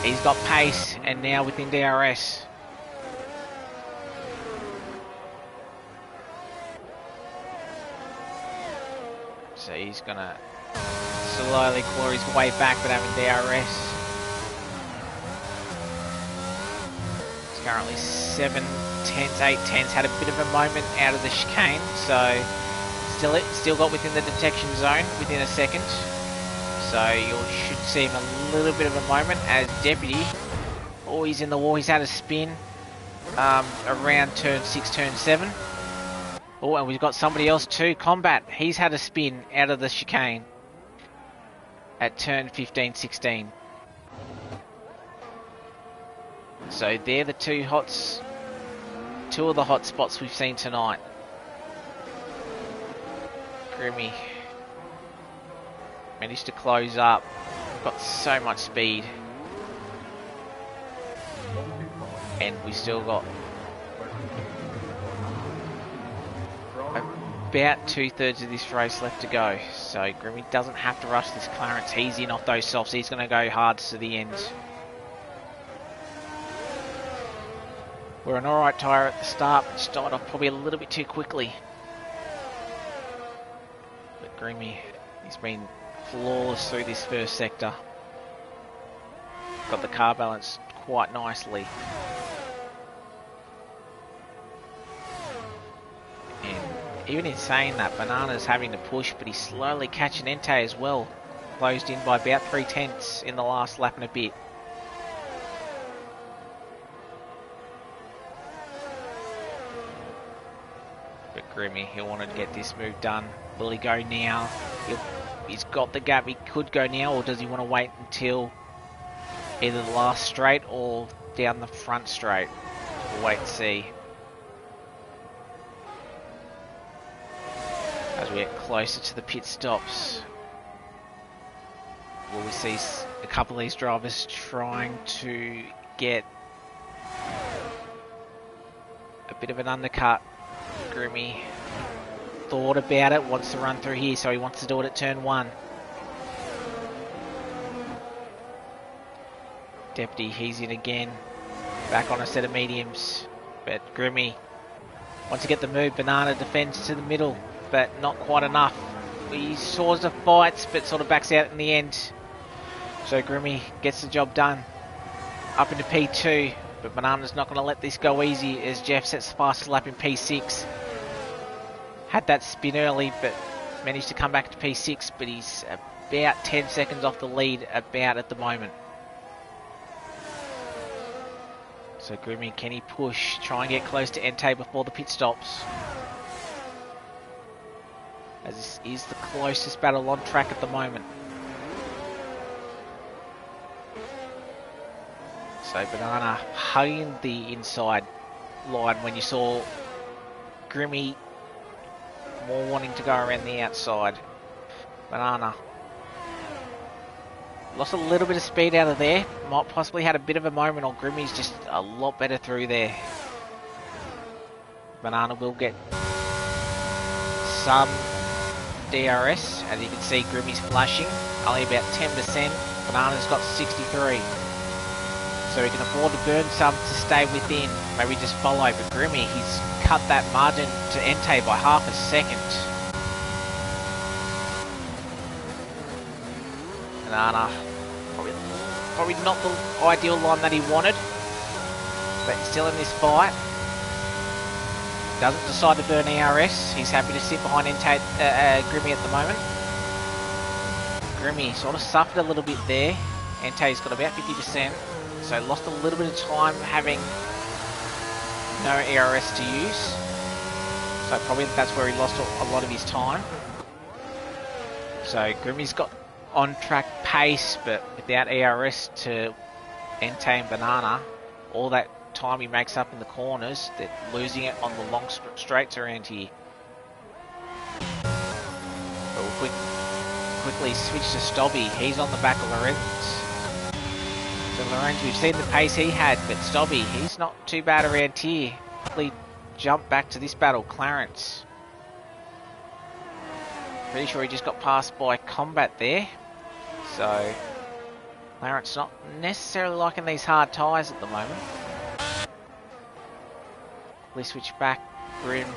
he's got pace and now within DRS. So he's gonna slowly claw his way back, but having DRS. It's currently 7 tenths, 8 tenths. Had a bit of a moment out of the chicane, so still got within the detection zone within a second. So you should see him a little bit of a moment as Deputy. Oh, he's in the wall. He's had a spin around turn 6, turn 7. Oh, and we've got somebody else too. Combat, he's had a spin out of the chicane at turn 15, 16. So they're the two of the hot spots we've seen tonight. Grimmy managed to close up. Got so much speed. And we still got about 2/3 of this race left to go. So Grimmy doesn't have to rush this Clarence. He's in off those softs. He's going to go hard to the end. We're an alright tyre at the start, but started off probably a little bit too quickly. But Grimmy, he's been flawless through this first sector. Got the car balance quite nicely. Even in saying that, Banana's having to push, but he's slowly catching Entei as well. Closed in by about 3 tenths in the last lap and a bit. But Grimmy, he'll want to get this move done. Will he go now? He's got the gap. He could go now, or does he want to wait until either the last straight or down the front straight? We'll wait and see. As we get closer to the pit stops, will we see a couple of these drivers trying to get a bit of an undercut? Grimmy thought about it, wants to run through here, so he wants to do it at turn 1. Deputy, he's in again, back on a set of mediums, but Grimmy wants to get the move. Banana defends to the middle, but not quite enough. He sort of fights, but sort of backs out in the end. So Grimmy gets the job done. Up into P2, but Banana's not going to let this go easy as Jeff sets the fastest lap in P6. Had that spin early, but managed to come back to P6, but he's about 10 seconds off the lead about at the moment. So Grimmy, can he push? Try and get close to Entei before the pit stops. As this is the closest battle on track at the moment. So Banana hugging the inside line when you saw Grimmy more wanting to go around the outside. Banana lost a little bit of speed out of there. Might possibly had a bit of a moment, or Grimmy's just a lot better through there. Banana will get some DRS. As you can see, Grimmy's flashing. Only about 10%. Banana's got 63. So he can afford to burn some to stay within. Maybe just follow. But Grimmy, he's cut that margin to Entei by half a second. Banana probably Probably not the ideal line that he wanted, but still in this fight. Doesn't decide to burn ERS. He's happy to sit behind Grimmy at the moment. Grimmy sort of suffered a little bit there. Entei's got about 50%, so lost a little bit of time having no ERS to use. So probably that's where he lost a lot of his time. So Grimmy's got on-track pace, but without ERS to Entei and Banana, all that time he makes up in the corners, they're losing it on the long straights around here. But we'll quickly switch to Stobby. He's on the back of Lorenz. So Lorenz, we've seen the pace he had, but Stobby, he's not too bad around here. Quickly jump back to this battle. Clarence. Pretty sure he just got passed by Combat there. So Clarence not necessarily liking these hard tyres at the moment. We switch back. Grim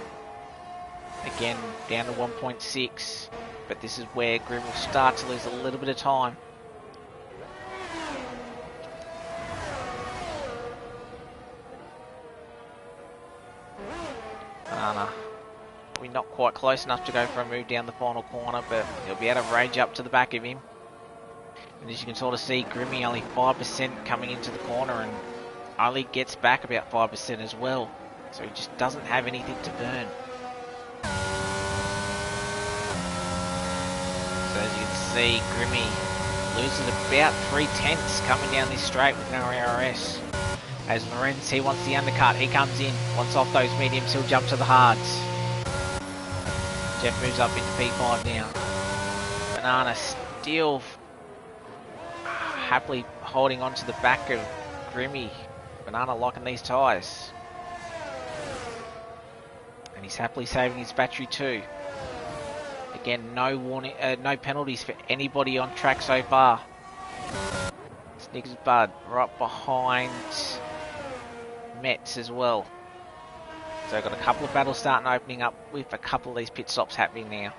again down to 1.6, but this is where Grim will start to lose a little bit of time. Banana, probably not quite close enough to go for a move down the final corner, but he'll be able to range up to the back of him. And as you can sort of see, Grimmy only 5% coming into the corner, and only gets back about 5% as well. So he just doesn't have anything to burn. So as you can see, Grimmy loses about 3/10 coming down this straight with no ARS. As Lorenz, he wants the undercut, he comes in, wants off those mediums, he'll jump to the hards. Jeff moves up into P5 now. Banana still happily holding on to the back of Grimmy. Banana locking these tyres. And he's happily saving his battery too. Again, no warning, no penalties for anybody on track so far. Snickers Bud right behind Metz as well. So I've got a couple of battles starting opening up with a couple of these pit stops happening now.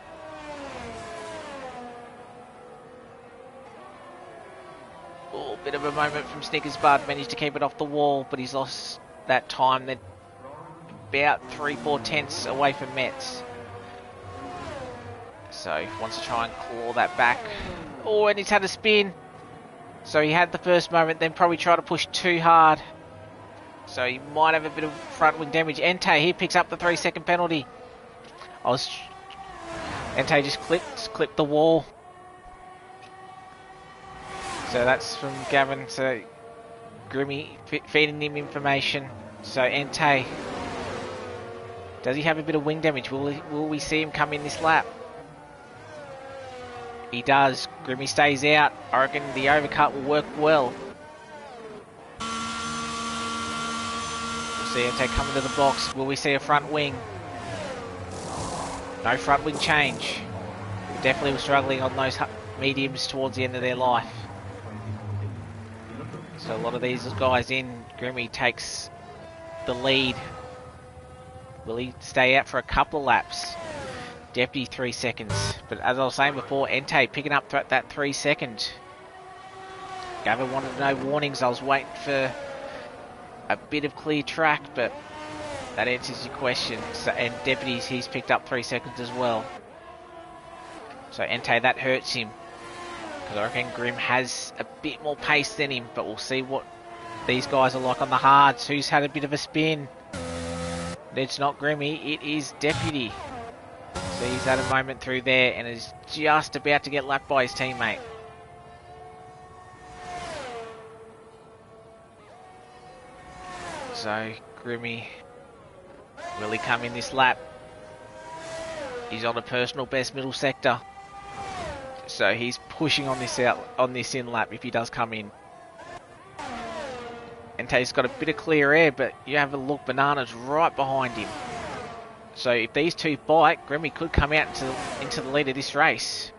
Oh, bit of a moment from Snickers Bud, managed to keep it off the wall, but he's lost that time. They're about 3-4 tenths away from Metz. So he wants to try and claw that back. Oh, and he's had a spin. So he had the first moment, then probably tried to push too hard. So he might have a bit of front wing damage. Entei, he picks up the 3-second penalty. Entei just clipped the wall. So that's from Gavin. So Grimmy feeding him information. So Entei, does he have a bit of wing damage? Will we see him come in this lap? He does. Grimmy stays out. I reckon the overcut will work well. We'll see Entei come into the box. Will we see a front wing? No front wing change. Definitely were struggling on those mediums towards the end of their life. So a lot of these guys in. Grimmy takes the lead. Will he stay out for a couple of laps? Deputy 3 seconds. But as I was saying before, Entei picking up that 3 second. Gavin wanted no warnings. I was waiting for a bit of clear track, but that answers your question. So, and Deputies, he's picked up 3 seconds as well. So Entei, that hurts him. Because I reckon Grim has a bit more pace than him, but we'll see what these guys are like on the hards. Who's had a bit of a spin? It's not Grimmy, it is Deputy. So he's had a moment through there and is just about to get lapped by his teammate. So Grimmy, will he come in this lap? He's on a personal best middle sector. So he's pushing on this in lap if he does come in. Entei's got a bit of clear air, but you have a look, Banana's right behind him. So if these two fight, Grimmy could come out into the lead of this race.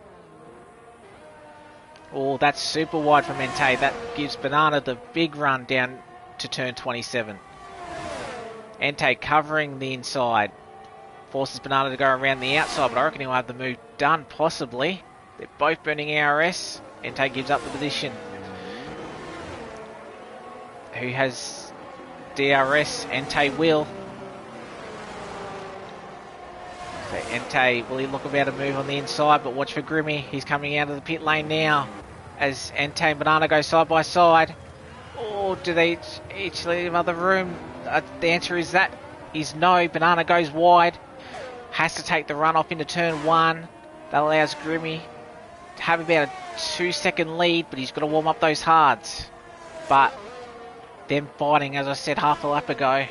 Oh, that's super wide from Entei. That gives Banana the big run down to turn 27. Entei covering the inside. Forces Banana to go around the outside, but I reckon he'll have the move done, possibly. They're both burning ARS. Entei gives up the position. who has DRS. Entei will. So Entei, will he look about to move on the inside, but watch for Grimmy. He's coming out of the pit lane now as Entei and Banana go side by side. Or do they each leave another room? The answer is no. Banana goes wide. Has to take the run off into turn 1. That allows Grimmy to have about a 2-second lead, but he's got to warm up those hards. But them fighting, as I said half a lap ago,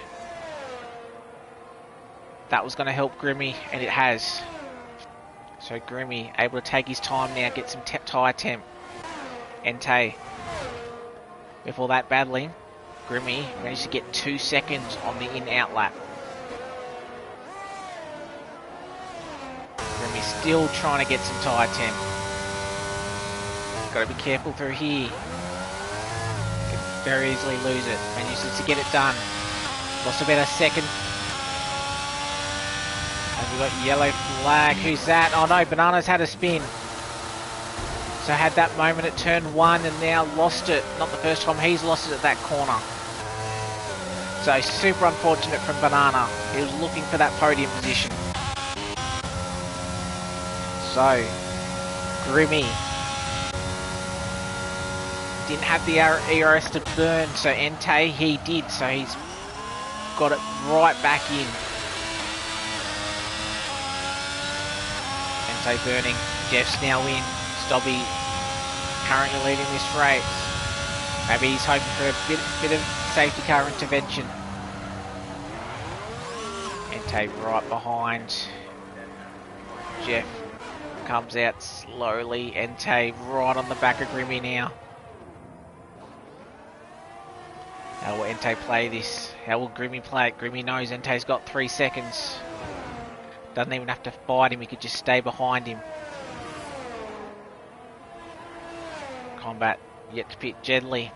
that was going to help Grimmy, and it has. So Grimmy able to take his time now, get some tyre temp. Entei, before that battling, Grimmy managed to get 2 seconds on the in-out lap. Grimmy still trying to get some tyre temp. Got to be careful through here. Could very easily lose it. Manages to get it done. Lost about a second. And we've got yellow flag. Who's that? Oh no, Banana's had a spin. So had that moment at turn 1 and now lost it. Not the first time he's lost it at that corner. So super unfortunate from Banana. He was looking for that podium position. So Grimmy didn't have the ERS to burn, so Entei he did, so he's got it right back in. Entei burning, Jeff's now in. Stobby currently leading this race. Maybe he's hoping for a bit of safety car intervention. Entei right behind. Jeff comes out slowly. Entei right on the back of Grimmy now. How will Entei play this? How will Grimmy play it? Grimmy knows Entei's got 3 seconds. Doesn't even have to fight him, he could just stay behind him. Combat yet to pit. Jeddah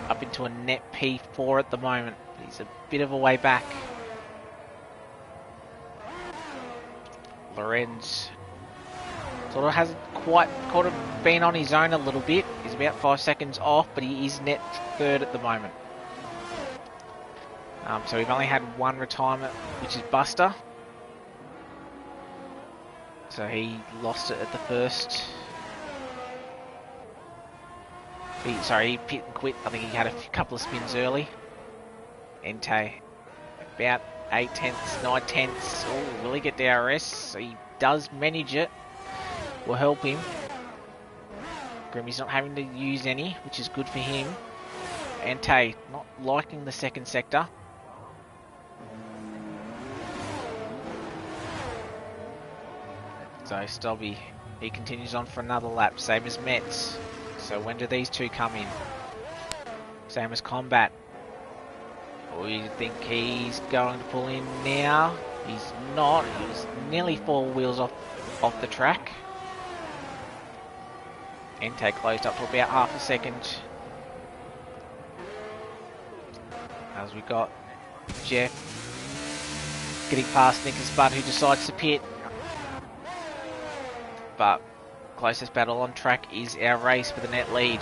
up into a net P4 at the moment. He's a bit of a way back. Lorenz sort of hasn't quite been on his own a little bit. He's about 5 seconds off, but he is net 3rd at the moment. So we've only had one retirement, which is Buster. So he lost it at the first. He pit and quit. I think he had a couple of spins early. Entei, about 8 tenths, 9 tenths. Oh, will he get DRS? He does manage it. Will help him. Grimmy's not having to use any, which is good for him. Entei not liking the second sector. So Stobby, he continues on for another lap, same as Metz. So when do these two come in? Same as Combat. Or you think he's going to pull in now? He's not. He's nearly 4 wheels off the track. Entei closed up to about half a second. As we got Jeff getting past Nick's Bud, who decides to pit. But closest battle on track is our race for the net lead.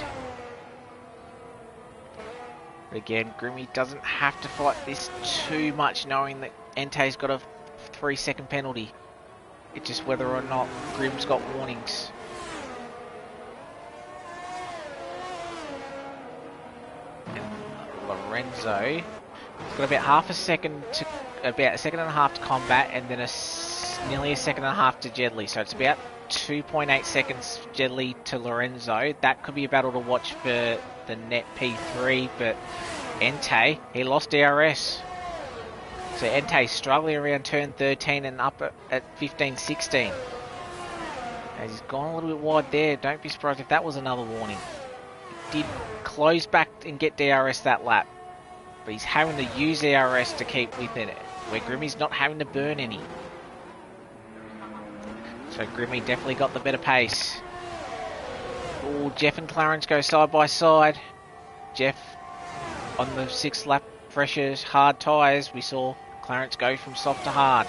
But again, Grimmy doesn't have to fight this too much, knowing that Entei's got a 3-second penalty. It's just whether or not Grim's got warnings. And Lorenzo has got about half a second to, about a second and a half to Combat, and then nearly a second and a half to Jeddah. So it's about 2.8 seconds Jeddah to Lorenzo. That could be a battle to watch for the net P3, but Entei, he lost DRS. So Entei struggling around turn 13 and up at 15-16. As he's gone a little bit wide there, don't be surprised if that was another warning. He did close back and get DRS that lap, but he's having to use DRS to keep within it, where Grimmy's not having to burn any. So Grimmy definitely got the better pace. Oh, Jeff and Clarence go side by side. Jeff on the 6th lap, freshers, hard tyres. We saw Clarence go from soft to hard.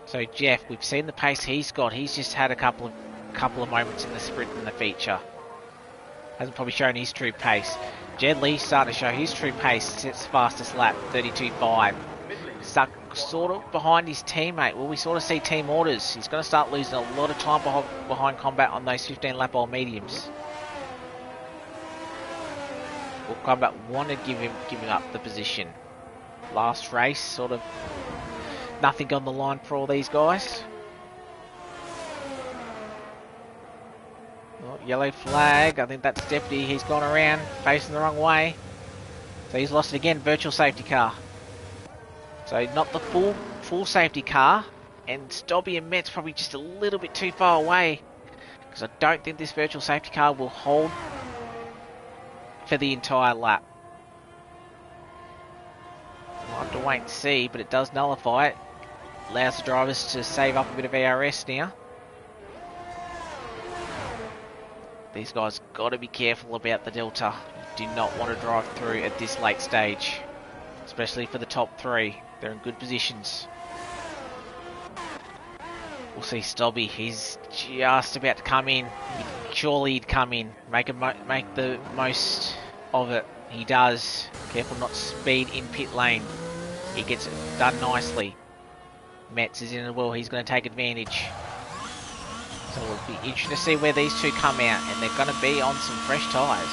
So Jeff, we've seen the pace he's got. He's just had a couple of moments in the sprint and the feature. Hasn't probably shown his true pace. Jeddah starting to show his true pace. Sets fastest lap, 32.5. Stuck sort of behind his teammate. Well, we sort of see team orders. He's going to start losing a lot of time behind combat on those 15 lap old mediums. Will combat want to give him up the position. Last race, sort of nothing on the line for all these guys. Oh, yellow flag. I think that's Deputy. He's gone around facing the wrong way. So he's lost it again. Virtual safety car. So not the full safety car. And Stobby and Met's probably just a little bit too far away. Because I don't think this virtual safety car will hold for the entire lap. We'll have to wait and see, but it does nullify it. Allows the drivers to save up a bit of ARS now. These guys got to be careful about the Delta. You do not want to drive through at this late stage. Especially for the top three. They're in good positions. We'll see Stobby. He's just about to come in. Surely he'd come in. Make the most of it. He does. Careful not to speed in pit lane. He gets it done nicely. Metz is in as well. He's going to take advantage. So it'll be interesting to see where these two come out. And they're going to be on some fresh tyres.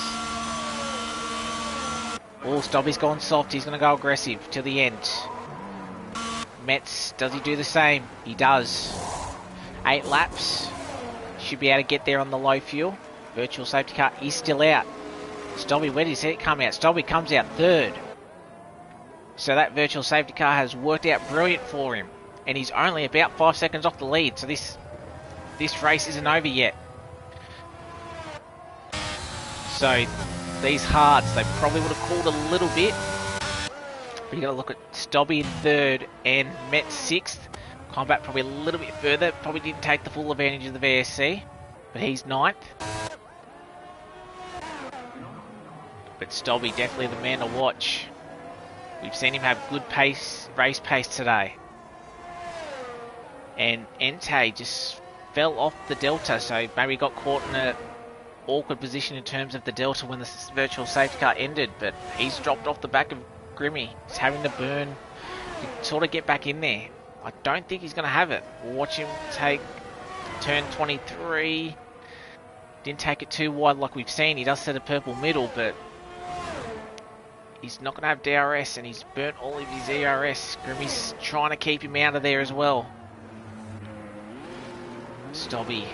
Oh, Stobby's gone soft. He's going to go aggressive to the end. Metz, does he do the same? He does. 8 laps. Should be able to get there on the low fuel. Virtual safety car is still out. Stobby, where does it come out? Stobby comes out third. So that virtual safety car has worked out brilliant for him. And he's only about 5 seconds off the lead. So this race isn't over yet. So these hards, they probably would have called a little bit. But you got to look at Stobby in third and Met sixth. Combat probably a little bit further. Probably didn't take the full advantage of the VSC. But he's ninth. But Stobby definitely the man to watch. We've seen him have good pace, race pace today. And Entei just fell off the Delta, so maybe got caught in an awkward position in terms of the Delta when the virtual safety car ended. But he's dropped off the back of Grimmy. He's having to burn to sort of get back in there. I don't think he's going to have it. We'll watch him take turn 23. Didn't take it too wide like we've seen. He does set a purple middle, but he's not going to have DRS, and he's burnt all of his ERS. Grimmy's trying to keep him out of there as well. Stobby.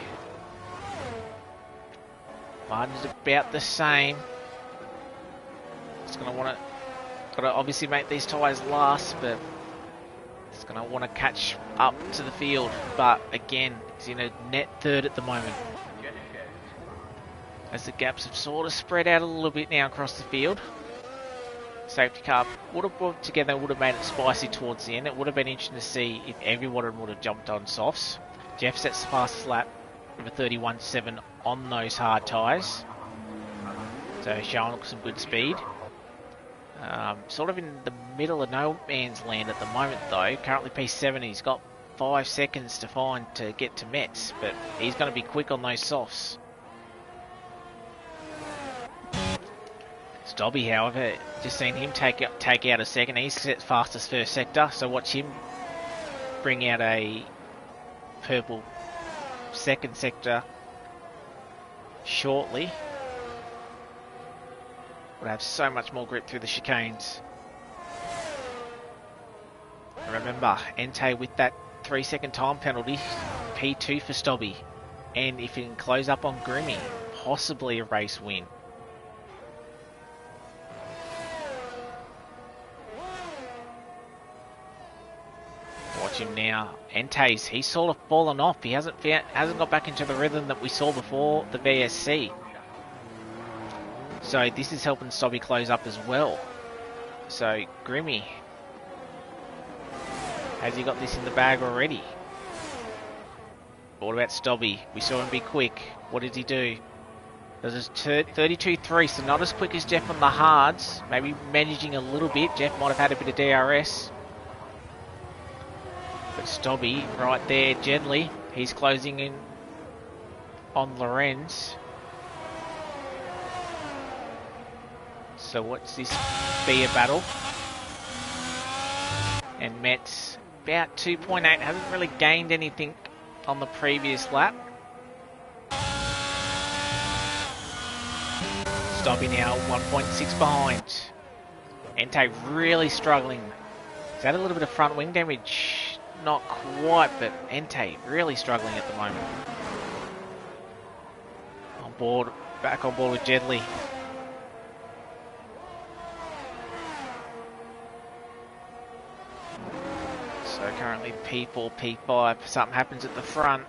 Martin's about the same. He's going to want to obviously make these tyres last, but he's going to want to catch up to the field. But again, he's in a net third at the moment. As the gaps have sort of spread out a little bit now across the field. Safety car would have brought together, would have made it spicy towards the end. It would have been interesting to see if everyone would have jumped on softs. Jeff sets the fastest lap of a 31.7 on those hard tyres. So showing some good speed. Sort of in the middle of no man's land at the moment though. Currently P7, he's got 5 seconds to find to get to Metz, but he's going to be quick on those softs. Stobby, however, just seen him take out a second. He's set fastest first sector, so watch him bring out a purple second sector shortly. Would have so much more grip through the chicanes. Remember, Entei with that 3-second time penalty, P2 for Stobby. And if he can close up on Grimmy, possibly a race win. Watch him now. Entei's, he's sort of fallen off. He hasn't got back into the rhythm that we saw before the VSC. So this is helping Stobby close up as well. So Grimmy, has he got this in the bag already? What about Stobby? We saw him be quick. What did he do? There's a 32.3, so not as quick as Jeff on the hards. Maybe managing a little bit. Jeff might have had a bit of DRS. But Stobby, right there, gently. He's closing in on Lorenz. So what's this be a battle? And Met's about 2.8, hasn't really gained anything on the previous lap. Stobby now 1.6 behind. Entei really struggling. Is that a little bit of front wing damage? Not quite, but Entei really struggling at the moment. On board, back on board with Jeddah. So currently P4, P5. If something happens at the front,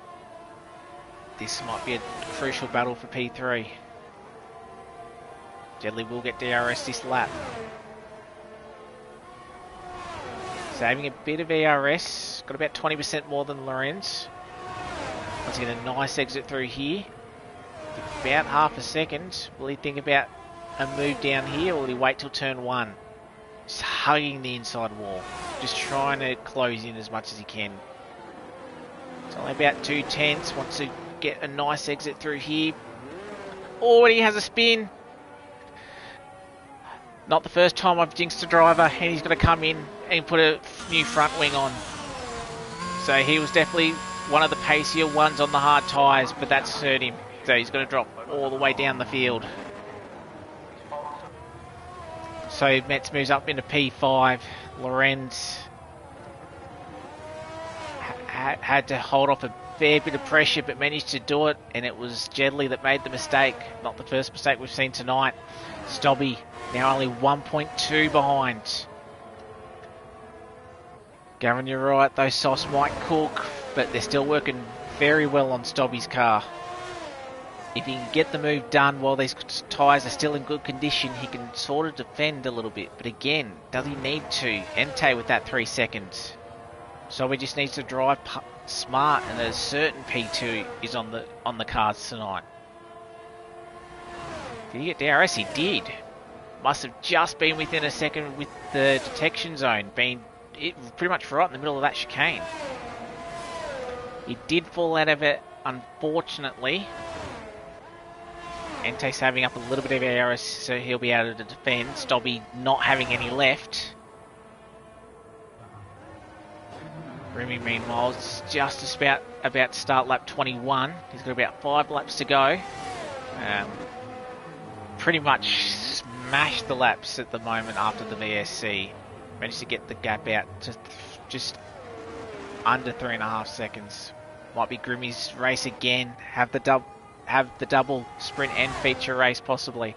this might be a crucial battle for P3. Jeddah will get DRS this lap. Saving a bit of ERS. Got about 20% more than Lorenz. Once again, a nice exit through here. About half a second. Will he think about a move down here, or will he wait till turn 1? Just hugging the inside wall. Just trying to close in as much as he can. It's only about 2 tenths. Wants to get a nice exit through here. Already has a spin. Not the first time I've jinxed a driver, and he's got to come in and put a new front wing on. So he was definitely one of the pacier ones on the hard tyres, but that's hurt him. So he's got to drop all the way down the field. So Metz moves up into P5. Lorenz had to hold off a fair bit of pressure, but managed to do it, and it was Jeddah that made the mistake. Not the first mistake we've seen tonight. Stobby now only 1.2 behind. Gavin, you're right, those softs might cook, but they're still working very well on Stobby's car. If he can get the move done while these tyres are still in good condition, he can sort of defend a little bit. But again, does he need to? Entei with that 3 seconds. So he just needs to drive smart, and a certain P2 is on the cards tonight. Did he get DRS? He did. Must have just been within a second with the detection zone, being pretty much right in the middle of that chicane. He did fall out of it, unfortunately. Entei's having up a little bit of ARS, so he'll be able to defend. Stobby not having any left. Remy, meanwhile, is just about to start lap 21. He's got about 5 laps to go. Pretty much smashed the laps at the moment after the VSC. Managed to get the gap out to just under 3.5 seconds. Might be Grimmy's race again. Have the double sprint and feature race possibly.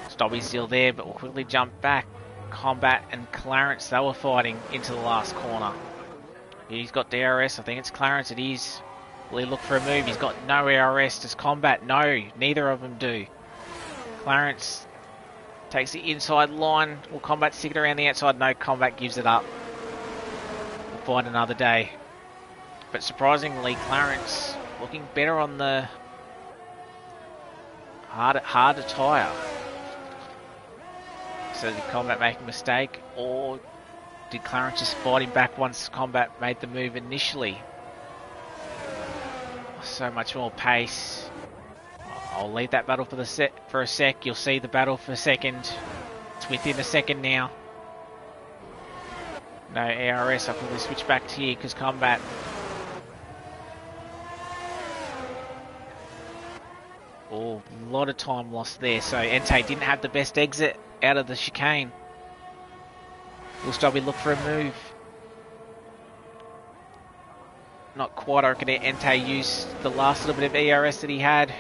Stobby's still there, but will quickly jump back. Combat and Clarence, they were fighting into the last corner. He's got DRS. I think it's Clarence. It is. Will he look for a move? He's got no ARS. Does Combat? No, neither of them do. Clarence takes the inside line. Will Combat stick it around the outside? No, Combat gives it up. We'll find another day. But surprisingly, Clarence looking better on the harder tyre. So did Combat make a mistake, or did Clarence just fight him back once Combat made the move initially? So much more pace. I'll leave that battle for a sec. You'll see the battle for a second. It's within a second now. No ARS. I'll probably switch back to here because Combat. Oh, a lot of time lost there. So Entei didn't have the best exit out of the chicane. Will Stobby look for a move? Not quite. I reckon Entei used the last little bit of ERS that he had.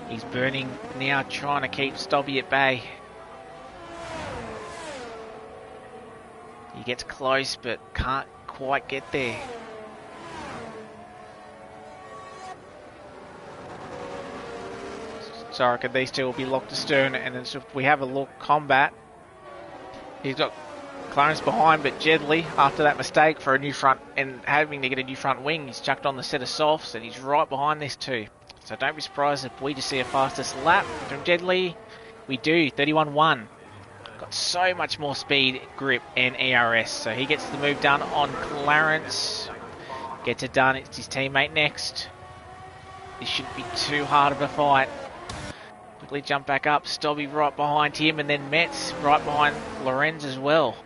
He's burning now, trying to keep Stobby at bay. He gets close, but can't quite get there. So I reckon these two will be locked astern, and if we have a look, Combat, he's got Clarence behind, but Jeddah, after that mistake for a new front and having to get a new front wing, he's chucked on the set of softs, and he's right behind these two. So don't be surprised if we just see a fastest lap from Jeddah. We do, 31.1. Got so much more speed, grip, and ERS. So he gets the move done on Clarence. Gets it done, it's his teammate next. This shouldn't be too hard of a fight. quickly jump back up. Stobby right behind him, and then Metz right behind Lorenz as well.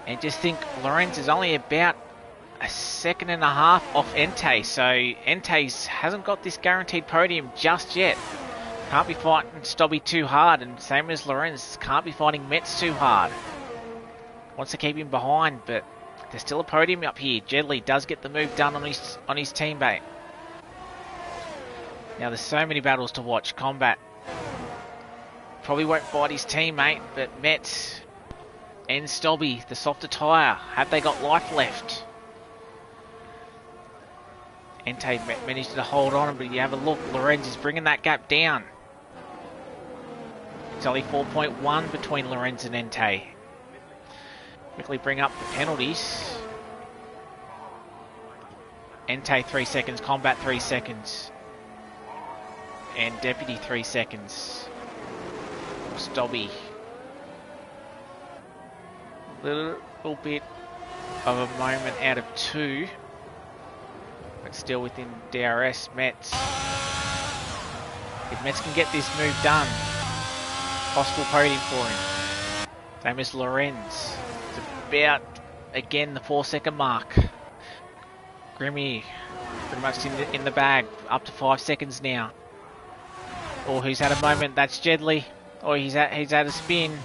And just think, Lorenz is only about a second and a half off Entei, so Entei hasn't got this guaranteed podium just yet. Can't be fighting Stobby too hard, and same as Lorenz, can't be fighting Metz too hard. Wants to keep him behind, but there's still a podium up here. Jeddah does get the move done on his teammate. Now there's so many battles to watch. Combat probably won't fight his teammate, but Metz and Stobby, the softer tyre, have they got life left? Entei managed to hold on, but you have a look, Lorenz is bringing that gap down. It's only 4.1 between Lorenz and Entei. Quickly bring up the penalties. Entei 3 seconds, Combat 3 seconds. And Deputy 3 seconds. Stobby. Little bit of a moment out of 2. But still within DRS. Metz. If Metz can get this move done, possible podium for him. Same as Lorenz. It's about, again, the 4 second mark. Grimmy pretty much in the bag. Up to 5 seconds now. Or who's had a moment? That's Jeddah. Or he's had a spin.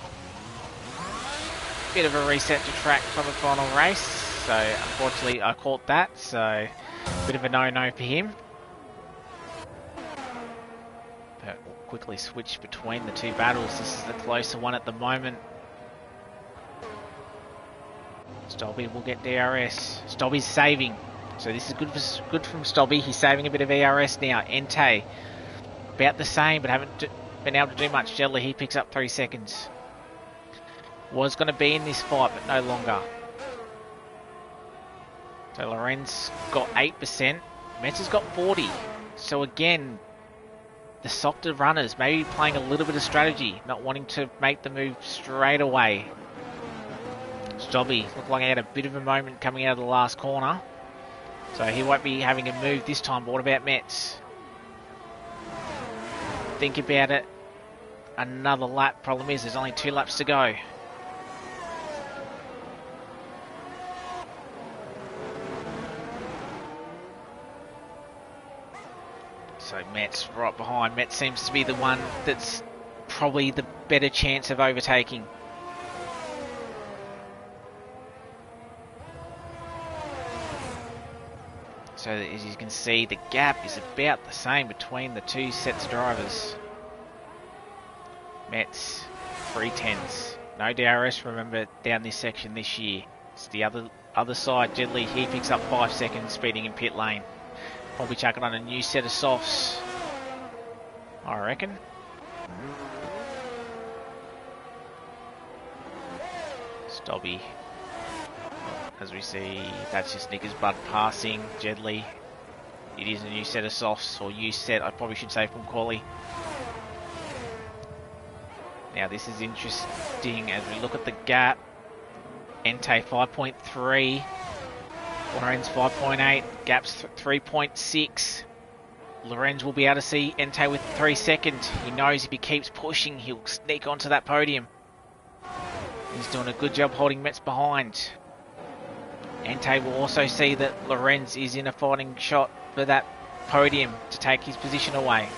Bit of a reset to track from the final race. So unfortunately I caught that. So bit of a no-no for him. But we'll quickly switch between the two battles. This is the closer one at the moment. Stobby will get DRS. Stobby's saving. So this is good from Stobby. He's saving a bit of ERS now. Entei about the same, but haven't been able to do much. Jeddah, he picks up 3 seconds. Was going to be in this fight, but no longer. So Lorenz got 8%. Metz has got 40. So again, the softer runners maybe playing a little bit of strategy, not wanting to make the move straight away. Stobby looked like he had a bit of a moment coming out of the last corner. So he won't be having a move this time, but what about Metz? Think about it. Another lap. Problem is, there's only 2 laps to go. So Metz right behind. Metz seems to be the one that's probably the better chance of overtaking. So as you can see, the gap is about the same between the two sets of drivers. Metz, 3/10. No DRS, remember, down this section this year. It's the other side. Jeddah, he picks up 5 seconds speeding in pit lane. Probably chucking on a new set of softs, I reckon. Stobby. As we see, that's just Knickers Bud passing. Jeddah. It is a new set of softs, or new set, I probably should say, from Quali. Now this is interesting as we look at the gap. Entei 5.3. Lorenz 5.8. Gap's 3.6. Lorenz will be able to see Entei with 3 seconds. He knows if he keeps pushing, he'll sneak onto that podium. He's doing a good job holding Metz behind. Entei will also see that Lorenz is in a fighting shot for that podium to take his position away.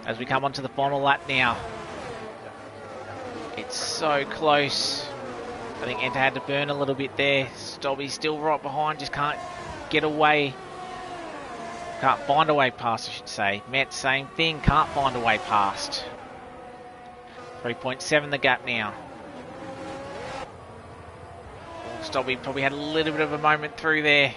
As we come onto the final lap now. It's so close. I think Entei had to burn a little bit there. Stobby's still right behind, just can't get away. Can't find a way past, I should say. Metz, same thing, can't find a way past. 3.7 the gap now. Stobby probably had a little bit of a moment through there.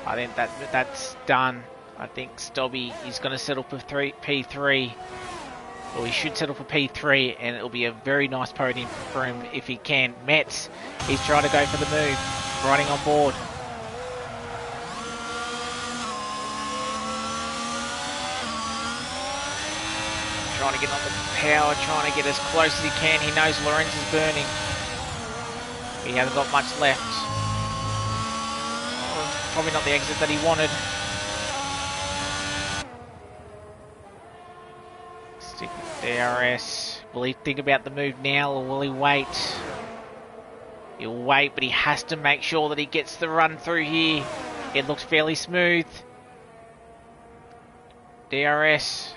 I think that's done. I think Stobby is going to settle for P3. Or he should settle for P3, and it'll be a very nice podium for him if he can. Metz, he's trying to go for the move. Riding on board. Trying to get on the power, trying to get as close as he can. He knows Lorenz is burning. He hasn't got much left. Probably not the exit that he wanted. DRS. Will he think about the move now or will he wait? He'll wait, but he has to make sure that he gets the run through here. It looks fairly smooth. DRS.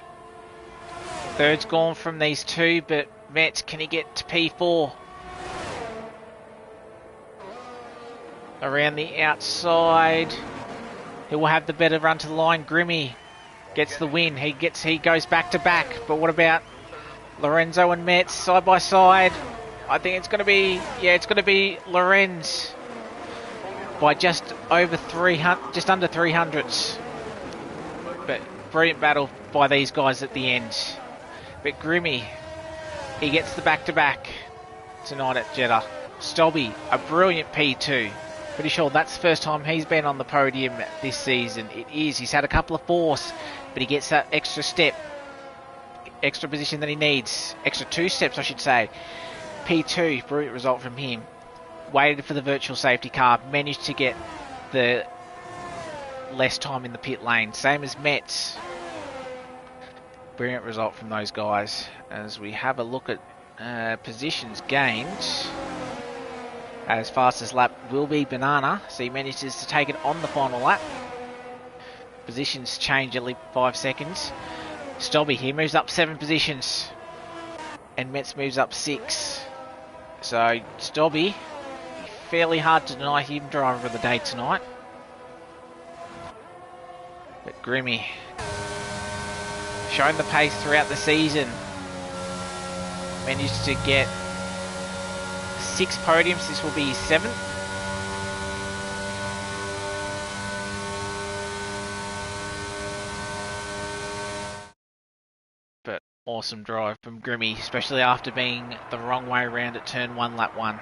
Third's gone from these two, but Metz, can he get to P4? Around the outside. He will have the better run to the line. Grimmy gets the win. He goes back to back. But what about Lorenzo and Metz side by side? I think it's going to be, it's going to be Lorenz by just over 300, just under 300s. But brilliant battle by these guys at the end. But Grimmy, he gets the back-to-back tonight at Jeddah. Stobby, a brilliant P2. Pretty sure that's the first time he's been on the podium this season. It is. He's had a couple of fourths, but he gets that extra step, extra position that he needs. Extra 2 steps, I should say. P2, brilliant result from him. Waited for the virtual safety car, managed to get the less time in the pit lane. Same as Metz. Brilliant result from those guys. As we have a look at positions gained. As fastest lap will be Banana, so he manages to take it on the final lap. Positions change at 5 seconds. Stobby, he moves up 7 positions. And Metz moves up 6. So Stobby, fairly hard to deny him driver of the day tonight. But Grimmy, showing the pace throughout the season. Managed to get 6 podiums. This will be his 7th. But awesome drive from Grimmy, especially after being the wrong way around at turn 1, lap 1.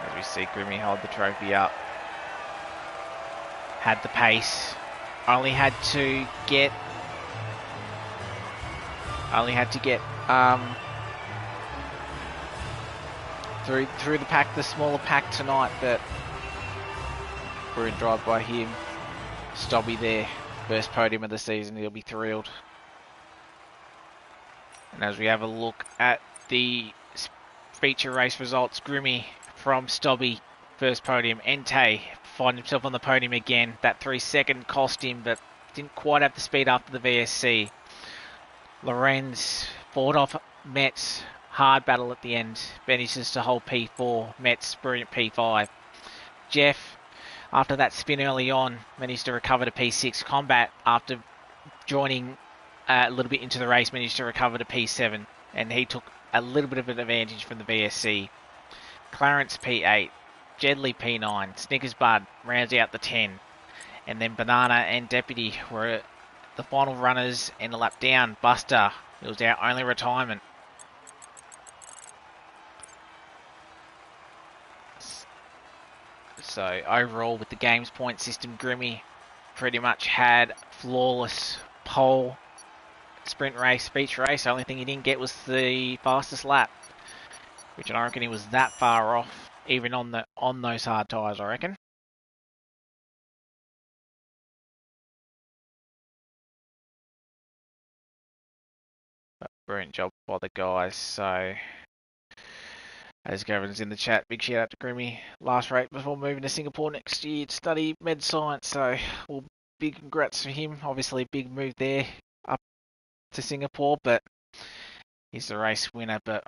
As we see Grimmy hold the trophy up. Had the pace. Only had to get through the pack, the smaller pack tonight, but brilliant drive by him. Stobby there, first podium of the season, he'll be thrilled. And as we have a look at the feature race results, Grimmy from Stobby, first podium. Entei find himself on the podium again. That 3-second cost him, but didn't quite have the speed after the VSC. Lorenz fought off Metz. Hard battle at the end. Manages to hold P4. Metz, brilliant P5. Jeff, after that spin early on, managed to recover to P6. Combat, after joining a little bit into the race, managed to recover to P7. And he took a little bit of an advantage from the VSC. Clarence P8. Jedley P9. Snickers Bud rounds out the 10. And then Banana and Deputy were the final runners and a lap down. Buster, it was our only retirement. So overall, with the games point system, Grimmy pretty much had flawless pole, sprint race, feature race. The only thing he didn't get was the fastest lap, which I don't reckon he was that far off, even on those hard tyres, I reckon. But brilliant job by the guys. So as Gavin's in the chat, big shout out to Grimmy. Last race before moving to Singapore next year to study med science. So, well, big congrats for him. Obviously, big move there up to Singapore, but he's the race winner. But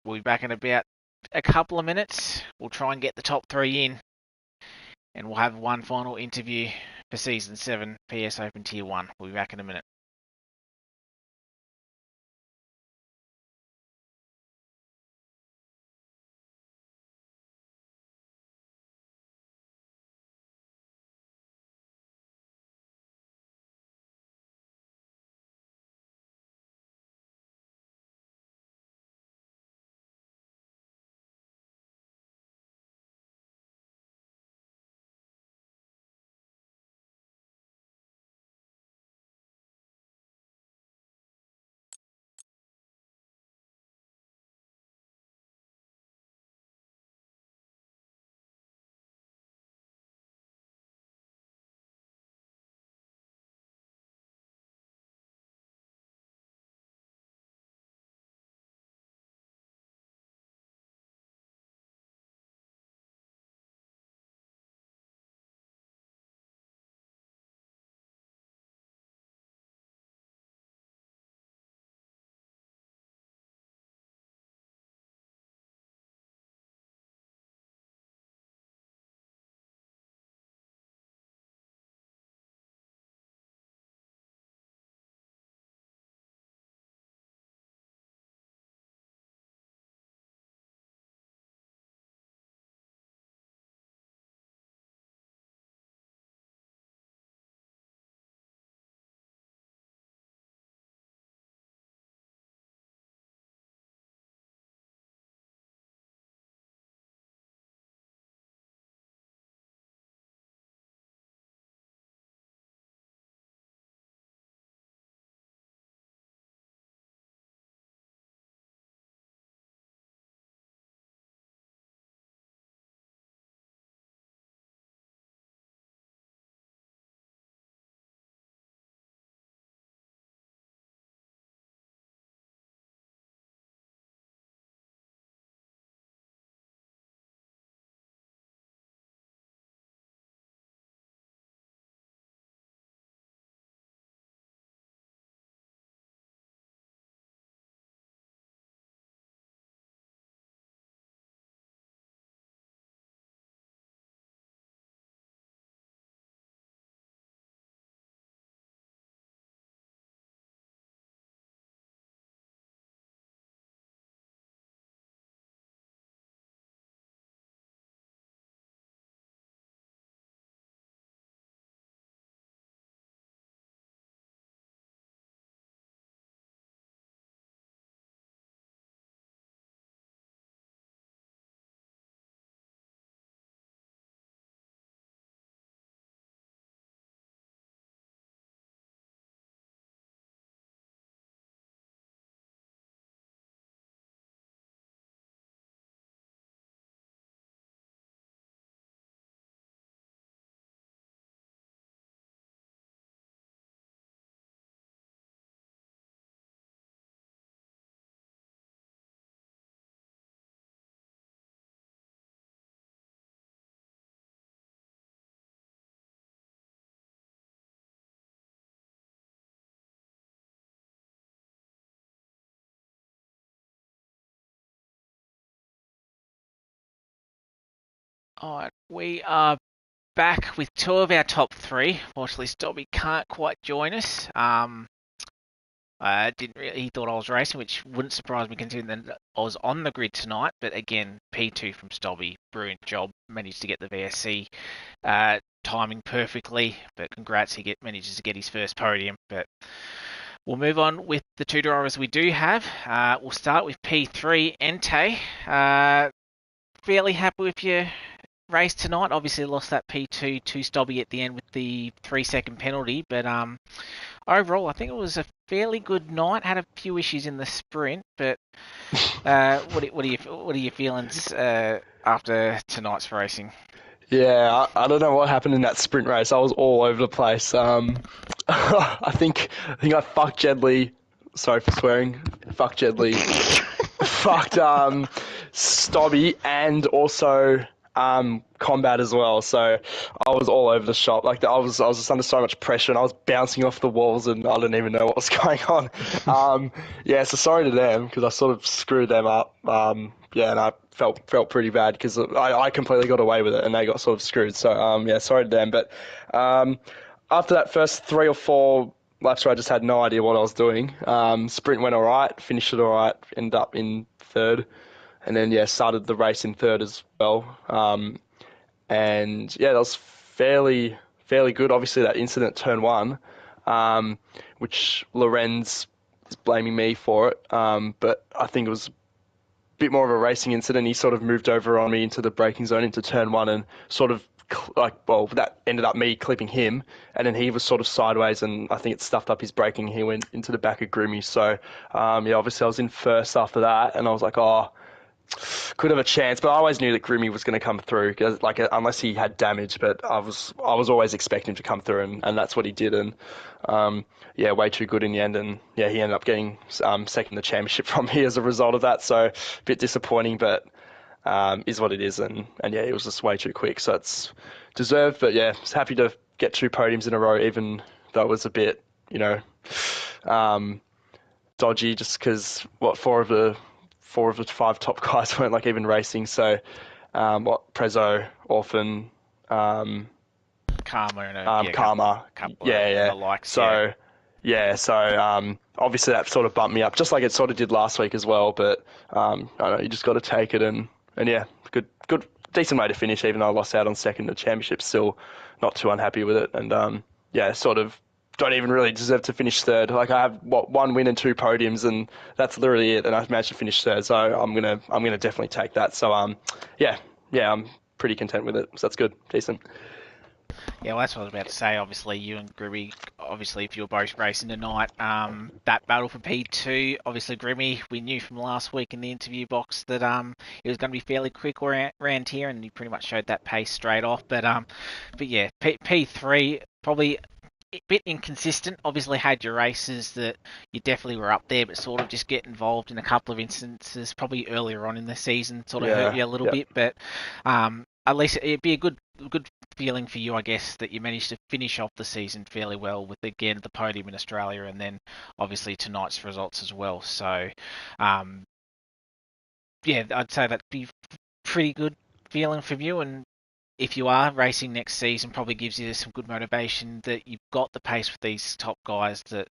we'll be back in about a couple of minutes. We'll try and get the top 3 in, and we'll have one final interview for Season 7 PS Open Tier 1. We'll be back in a minute. All right, we are back with two of our top three. Fortunately, Stobby can't quite join us. I didn't really. He thought I was racing, which wouldn't surprise me considering that I was on the grid tonight. But again, P2 from Stobby, brilliant job. Managed to get the VSC timing perfectly. But congrats, manages to get his first podium. But we'll move on with the two drivers we do have. We'll start with P3, Entei. Fairly happy with your race tonight. Obviously lost that P2 to Stobby at the end with the 3-second penalty, but overall I think it was a fairly good night. Had a few issues in the sprint, but what are your feelings after tonight's racing? Yeah, I don't know what happened in that sprint race. I was all over the place. I think I fucked Jedley. Sorry for swearing. Fuck Jedley. Fucked Stobby and also Combat as well. So I was all over the shop. Like I was just under so much pressure and I was bouncing off the walls and I didn't even know what was going on. Yeah, so sorry to them because I sort of screwed them up. Yeah, and I felt pretty bad because I completely got away with it and they got sort of screwed. So yeah, sorry to them. But after that first 3 or 4 laps where I just had no idea what I was doing, sprint went all right, finished it all right, ended up in third. And then, yeah, started the race in third as well. And, yeah, that was fairly good. Obviously, that incident turn 1, which Lorenz is blaming me for it. But I think it was a bit more of a racing incident. He sort of moved over on me into the braking zone, into turn 1, and sort of, that ended up me clipping him. And then he was sort of sideways, and I think it stuffed up his braking. He went into the back of Groomy. So, yeah, obviously I was in first after that, and I was like, oh, could have a chance, but I always knew that Grimmy was going to come through, unless he had damage. But I was always expecting him to come through, and that's what he did. And yeah, way too good in the end. And yeah, he ended up getting second in the championship from me as a result of that. So a bit disappointing, but is what it is. And yeah, it was just way too quick, so it's deserved. But yeah, was happy to get 2 podiums in a row, even though it was a bit, dodgy, just because 4 of the 5 top guys weren't even racing. So, Prezzo, Orphan, Karma and Karma, yeah. Likes, so, obviously that sort of bumped me up, just like it sort of did last week as well. But I don't know, you just got to take it, and yeah, good, decent way to finish. Even though I lost out on second in the championship, still not too unhappy with it. And yeah, sort of don't even really deserve to finish third. I have 1 win and 2 podiums, and that's literally it. And I've managed to finish third, so I'm gonna definitely take that. So yeah, I'm pretty content with it. So that's good, decent. Yeah, well, that's what I was about to say. Obviously, you and Grimmy, if you were both racing tonight, that battle for P2, obviously Grimmy, we knew from last week in the interview box that it was going to be fairly quick around here, and he pretty much showed that pace straight off. But yeah, P3 probably a bit inconsistent. Obviously had your races that you definitely were up there, but sort of just get involved in a couple of instances probably earlier on in the season, sort of hurt you a little bit. But at least it'd be a good feeling for you, I guess, that you managed to finish off the season fairly well with, again, the podium in Australia and then obviously tonight's results as well. So yeah, I'd say that'd be pretty good feeling from you. And if you are racing next season, probably gives you some good motivation that you've got the pace with these top guys that,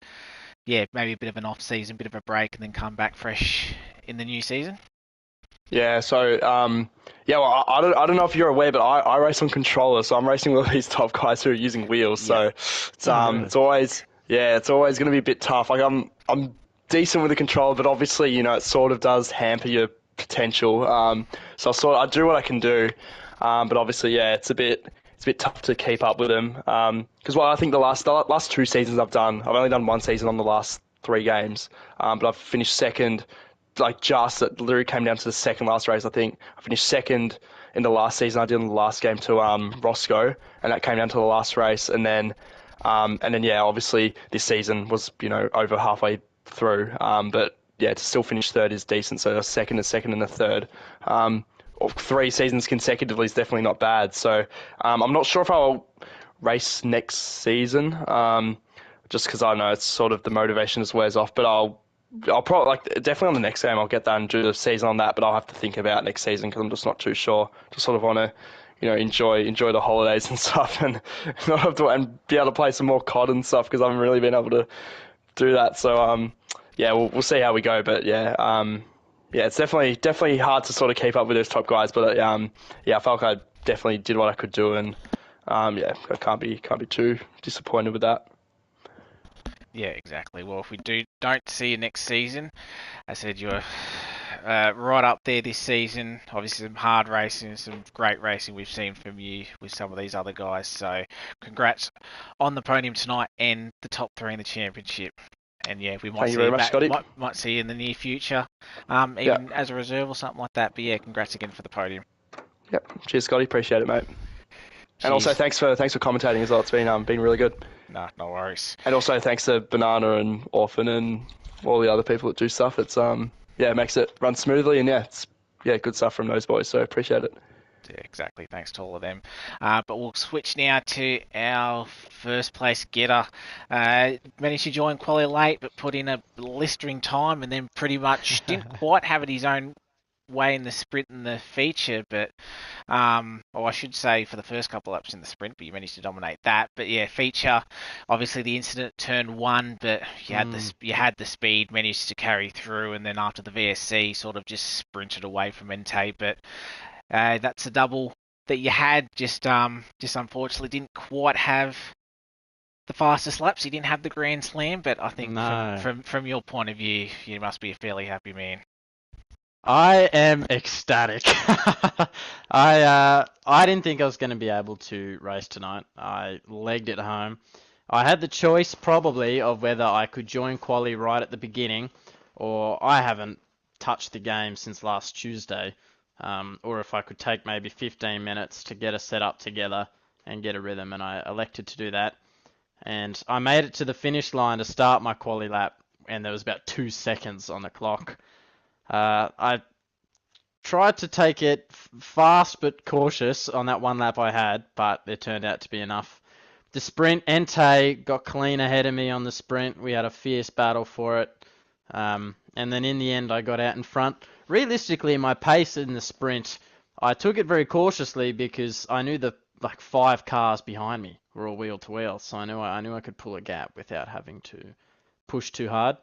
yeah, maybe a bit of an off season, bit of a break, and then come back fresh in the new season. Yeah, so yeah, well, I don't know if you're aware, but I race on controller, so I'm racing with these top guys who are using wheels. So it's always going to be a bit tough. I'm decent with the controller, but obviously it sort of does hamper your potential. So I do what I can do. But obviously, yeah, it's a bit tough to keep up with them. Because I think the last 2 seasons I've only done 1 season on the last 3 games. But I've finished second, just that literally came down to the second last race. I think I finished second in the last season I did in the last game to Roscoe, and that came down to the last race. And then yeah, obviously this season was over halfway through. But yeah, to still finish third is decent. So a second, and a third. 3 seasons consecutively is definitely not bad. So I'm not sure if I'll race next season, just because I know it's sort of the motivation just wears off. But I'll probably definitely on the next game I'll get that and do the season on that. But I'll have to think about next season because I'm just not too sure. Just sort of want to enjoy the holidays and stuff, and not have to and be able to play some more COD and stuff because I haven't really been able to do that. So yeah, we'll see how we go, but yeah, yeah, it's definitely hard to sort of keep up with those top guys, but yeah, I felt like I definitely did what I could do, and yeah, I can't be too disappointed with that. Yeah, exactly. Well, if we don't see you next season, I said you're right up there this season. Obviously, some hard racing, some great racing we've seen from you with some of these other guys. So, congrats on the podium tonight and the top 3 in the championship. And yeah, we might Thank you see very you much, back. Scotty. Might see you in the near future, Yeah. even as a reserve or something like that. But yeah, congrats again for the podium. Yep. Cheers, Scotty. Appreciate it, mate. And also Cheers. thanks for commentating as well. It's been really good. No worries. And also thanks to Banana and Orphan and all the other people that do stuff. It's yeah, it makes it run smoothly, and yeah, it's good stuff from those boys. So appreciate it. Yeah, exactly. Thanks to all of them. But we'll switch now to our first place getter. Managed to join quali late, but put in a blistering time, and then pretty much didn't quite have it his own way in the sprint and the feature. But or I should say for the first couple of laps in the sprint, but you managed to dominate that. But yeah, feature, obviously the incident at turn 1, but you had the speed, managed to carry through, and then after the VSC, sort of just sprinted away from Entei, but. That's a double that you had. Just unfortunately didn't quite have the fastest laps. You didn't have the Grand Slam, but I think from your point of view, you must be a fairly happy man. I am ecstatic. I didn't think I was going to be able to race tonight. I legged it home. I had the choice probably of whether I could join quali right at the beginning, or I haven't touched the game since last Tuesday. Or if I could take maybe 15 minutes to get a setup together and get a rhythm, and I elected to do that. And I made it to the finish line to start my quali lap, and there was about 2 seconds on the clock. I tried to take it fast but cautious on that one lap I had, but it turned out to be enough. The sprint, Entei got clean ahead of me on the sprint. We had a fierce battle for it. And then in the end, I got out in front. Realistically, my pace in the sprint, I took it very cautiously because I knew the 5 cars behind me were all wheel to wheel, so I knew I could pull a gap without having to push too hard.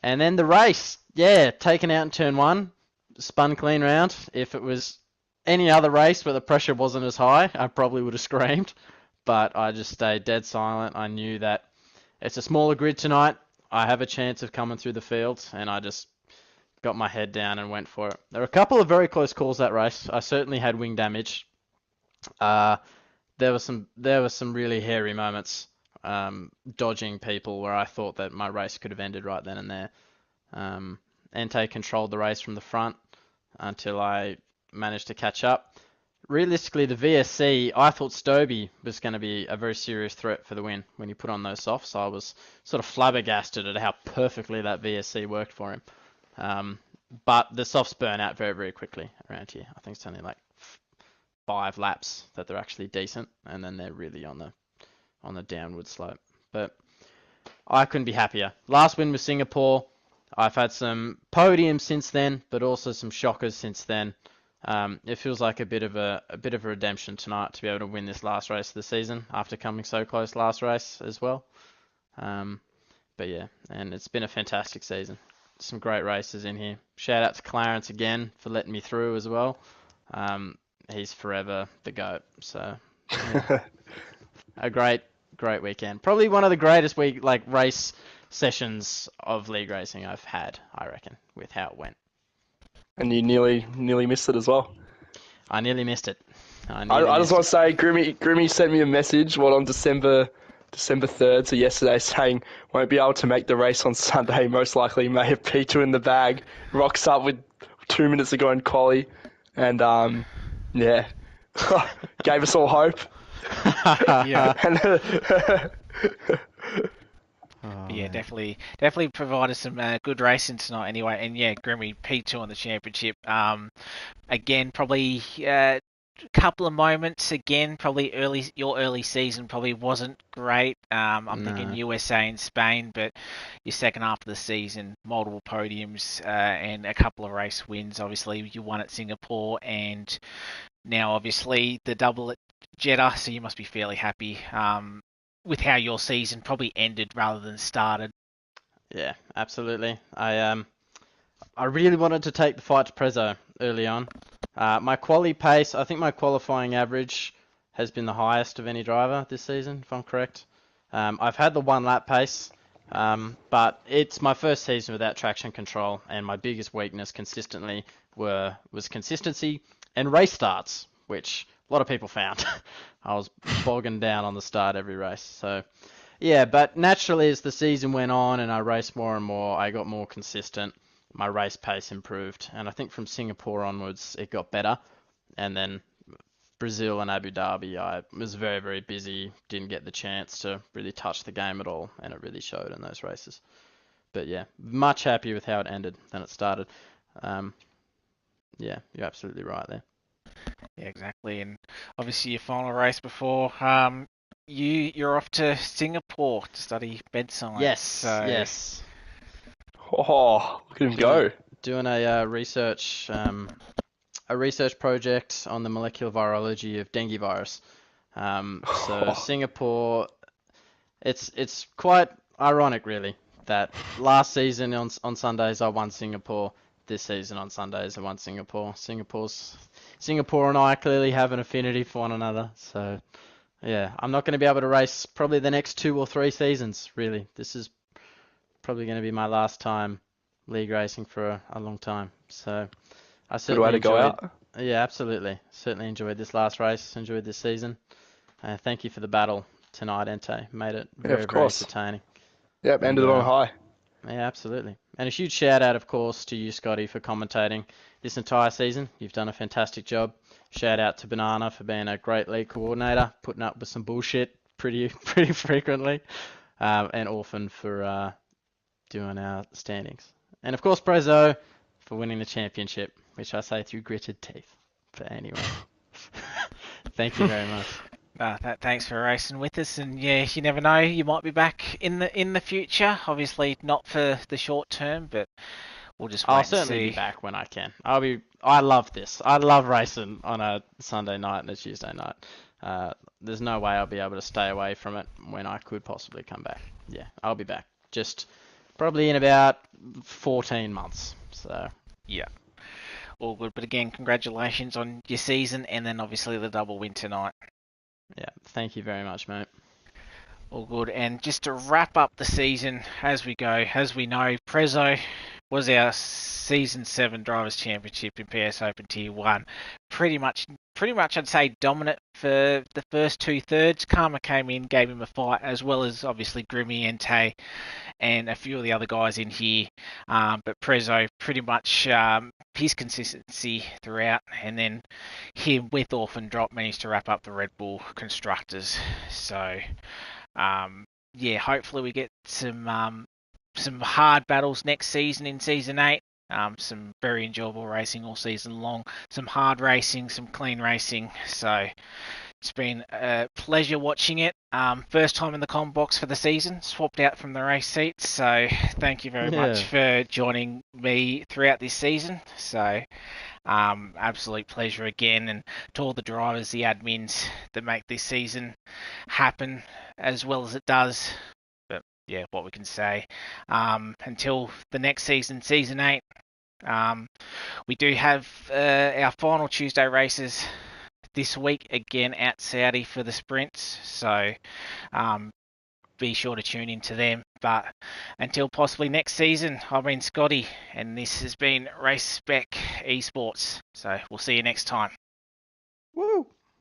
And then the race, yeah, taken out in turn 1, spun clean round. If it was any other race where the pressure wasn't as high, I probably would have screamed, but I just stayed dead silent. I knew that it's a smaller grid tonight. I have a chance of coming through the field, and I just got my head down and went for it. There were a couple of very close calls that race. I certainly had wing damage. There were some really hairy moments, dodging people where I thought that my race could have ended right then and there. Entei controlled the race from the front until I managed to catch up. Realistically, the VSC, I thought Stobie was going to be a very serious threat for the win when he put on those softs. I was sort of flabbergasted at how perfectly that VSC worked for him. But the softs burn out very, very quickly around here. I think it's only like 5 laps that they're actually decent, and then they're really on the downward slope. But I couldn't be happier. Last win was Singapore. I've had some podiums since then, but also some shockers since then. It feels like a bit of a redemption tonight to be able to win this last race of the season after coming so close last race as well. But yeah, and it's been a fantastic season. Some great races in here. Shout out to Clarence again for letting me through as well. He's forever the GOAT. So yeah. A great weekend. Probably one of the greatest race sessions of league racing I've had, I reckon, with how it went. And you nearly missed it as well. I nearly missed it. I just want to say, Grimmy sent me a message on December 3rd, so yesterday, saying won't be able to make the race on Sunday, most likely may have P2 in the bag, rocks up with 2 minutes ago in quali, and yeah, gave us all hope. Yeah. Oh, yeah, man. definitely provided some good racing tonight anyway. And yeah, Grimmy P2 on the championship. Again, probably a couple of moments. Again, probably your early season probably wasn't great. I'm thinking USA and Spain, but your second half of the season, multiple podiums and a couple of race wins. Obviously, you won at Singapore and now obviously the double at Jeddah, so you must be fairly happy with how your season probably ended rather than started. Yeah, absolutely. I really wanted to take the fight to Prezzo early on. My quali pace, I think my qualifying average has been the highest of any driver this season, if I'm correct. I've had the 1 lap pace, but it's my first season without traction control, and my biggest weakness consistently was consistency and race starts, which a lot of people found. I was bogging down on the start every race. So, yeah, but naturally as the season went on and I raced more and more, I got more consistent. My race pace improved, and I think from Singapore onwards it got better. And then Brazil and Abu Dhabi, I was very, very busy, didn't get the chance to really touch the game at all, and it really showed in those races. But yeah, much happier with how it ended than it started. Yeah, you're absolutely right there. Yeah, exactly. And obviously your final race before, you're off to Singapore to study bed science. Yes, yes. Oh, look at him go. Doing a research project on the molecular virology of dengue virus. So Singapore, it's quite ironic really that last season on Sundays I won Singapore. This season on Sundays I won Singapore. Singapore and I clearly have an affinity for one another. So yeah, I'm not going to be able to race probably the next 2 or 3 seasons really. This is probably going to be my last time league racing for a long time. So I certainly Good way to go out. Yeah, absolutely. Certainly enjoyed this last race. Enjoyed this season. Thank you for the battle tonight, Ente. Made it very, very entertaining. Yep, ended it on high. Yeah, absolutely. And a huge shout out, of course, to you, Scotty, for commentating this entire season. You've done a fantastic job. Shout out to Banana for being a great league coordinator, putting up with some bullshit pretty frequently, and Orphan for doing our standings. And of course, Prezzo for winning the championship, which I say through gritted teeth. But anyway, thank you very much. Thanks for racing with us, and yeah, you never know, you might be back in the future. Obviously, not for the short term, but we'll just wait I'll and certainly see. be back when I can. I love this. I love racing on a Sunday night and a Tuesday night. There's no way I'll be able to stay away from it when I could possibly come back. Yeah, I'll be back. Just probably in about 14 months. So yeah, all good. But again, congratulations on your season, and then obviously the double win tonight. Yeah, thank you very much, mate. All good. And just to wrap up the season as we go, as we know, Prezzo was our Season 7 Drivers' Championship in PS Open Tier 1. Pretty much I'd say dominant for the first 2/3. Karma came in, gave him a fight, as well as obviously Grimmy, Ente, and a few of the other guys in here. But Prezzo pretty much his consistency throughout, and then him with Orphan Drop managed to wrap up the Red Bull Constructors. So yeah, hopefully we get some hard battles next season in Season 8. Some very enjoyable racing all season long. Some hard racing, some clean racing. So it's been a pleasure watching it. First time in the comm box for the season. Swapped out from the race seats. So thank you very much for joining me throughout this season. So absolute pleasure again. And to all the drivers, the admins that make this season happen as well as it does. But yeah, what we can say. Until the next season, Season 8, we do have our final Tuesday races this week again at Saudi for the sprints. So be sure to tune into them. But until possibly next season, I've been Scotty, and this has been Race Spec Esports. So we'll see you next time. Woo!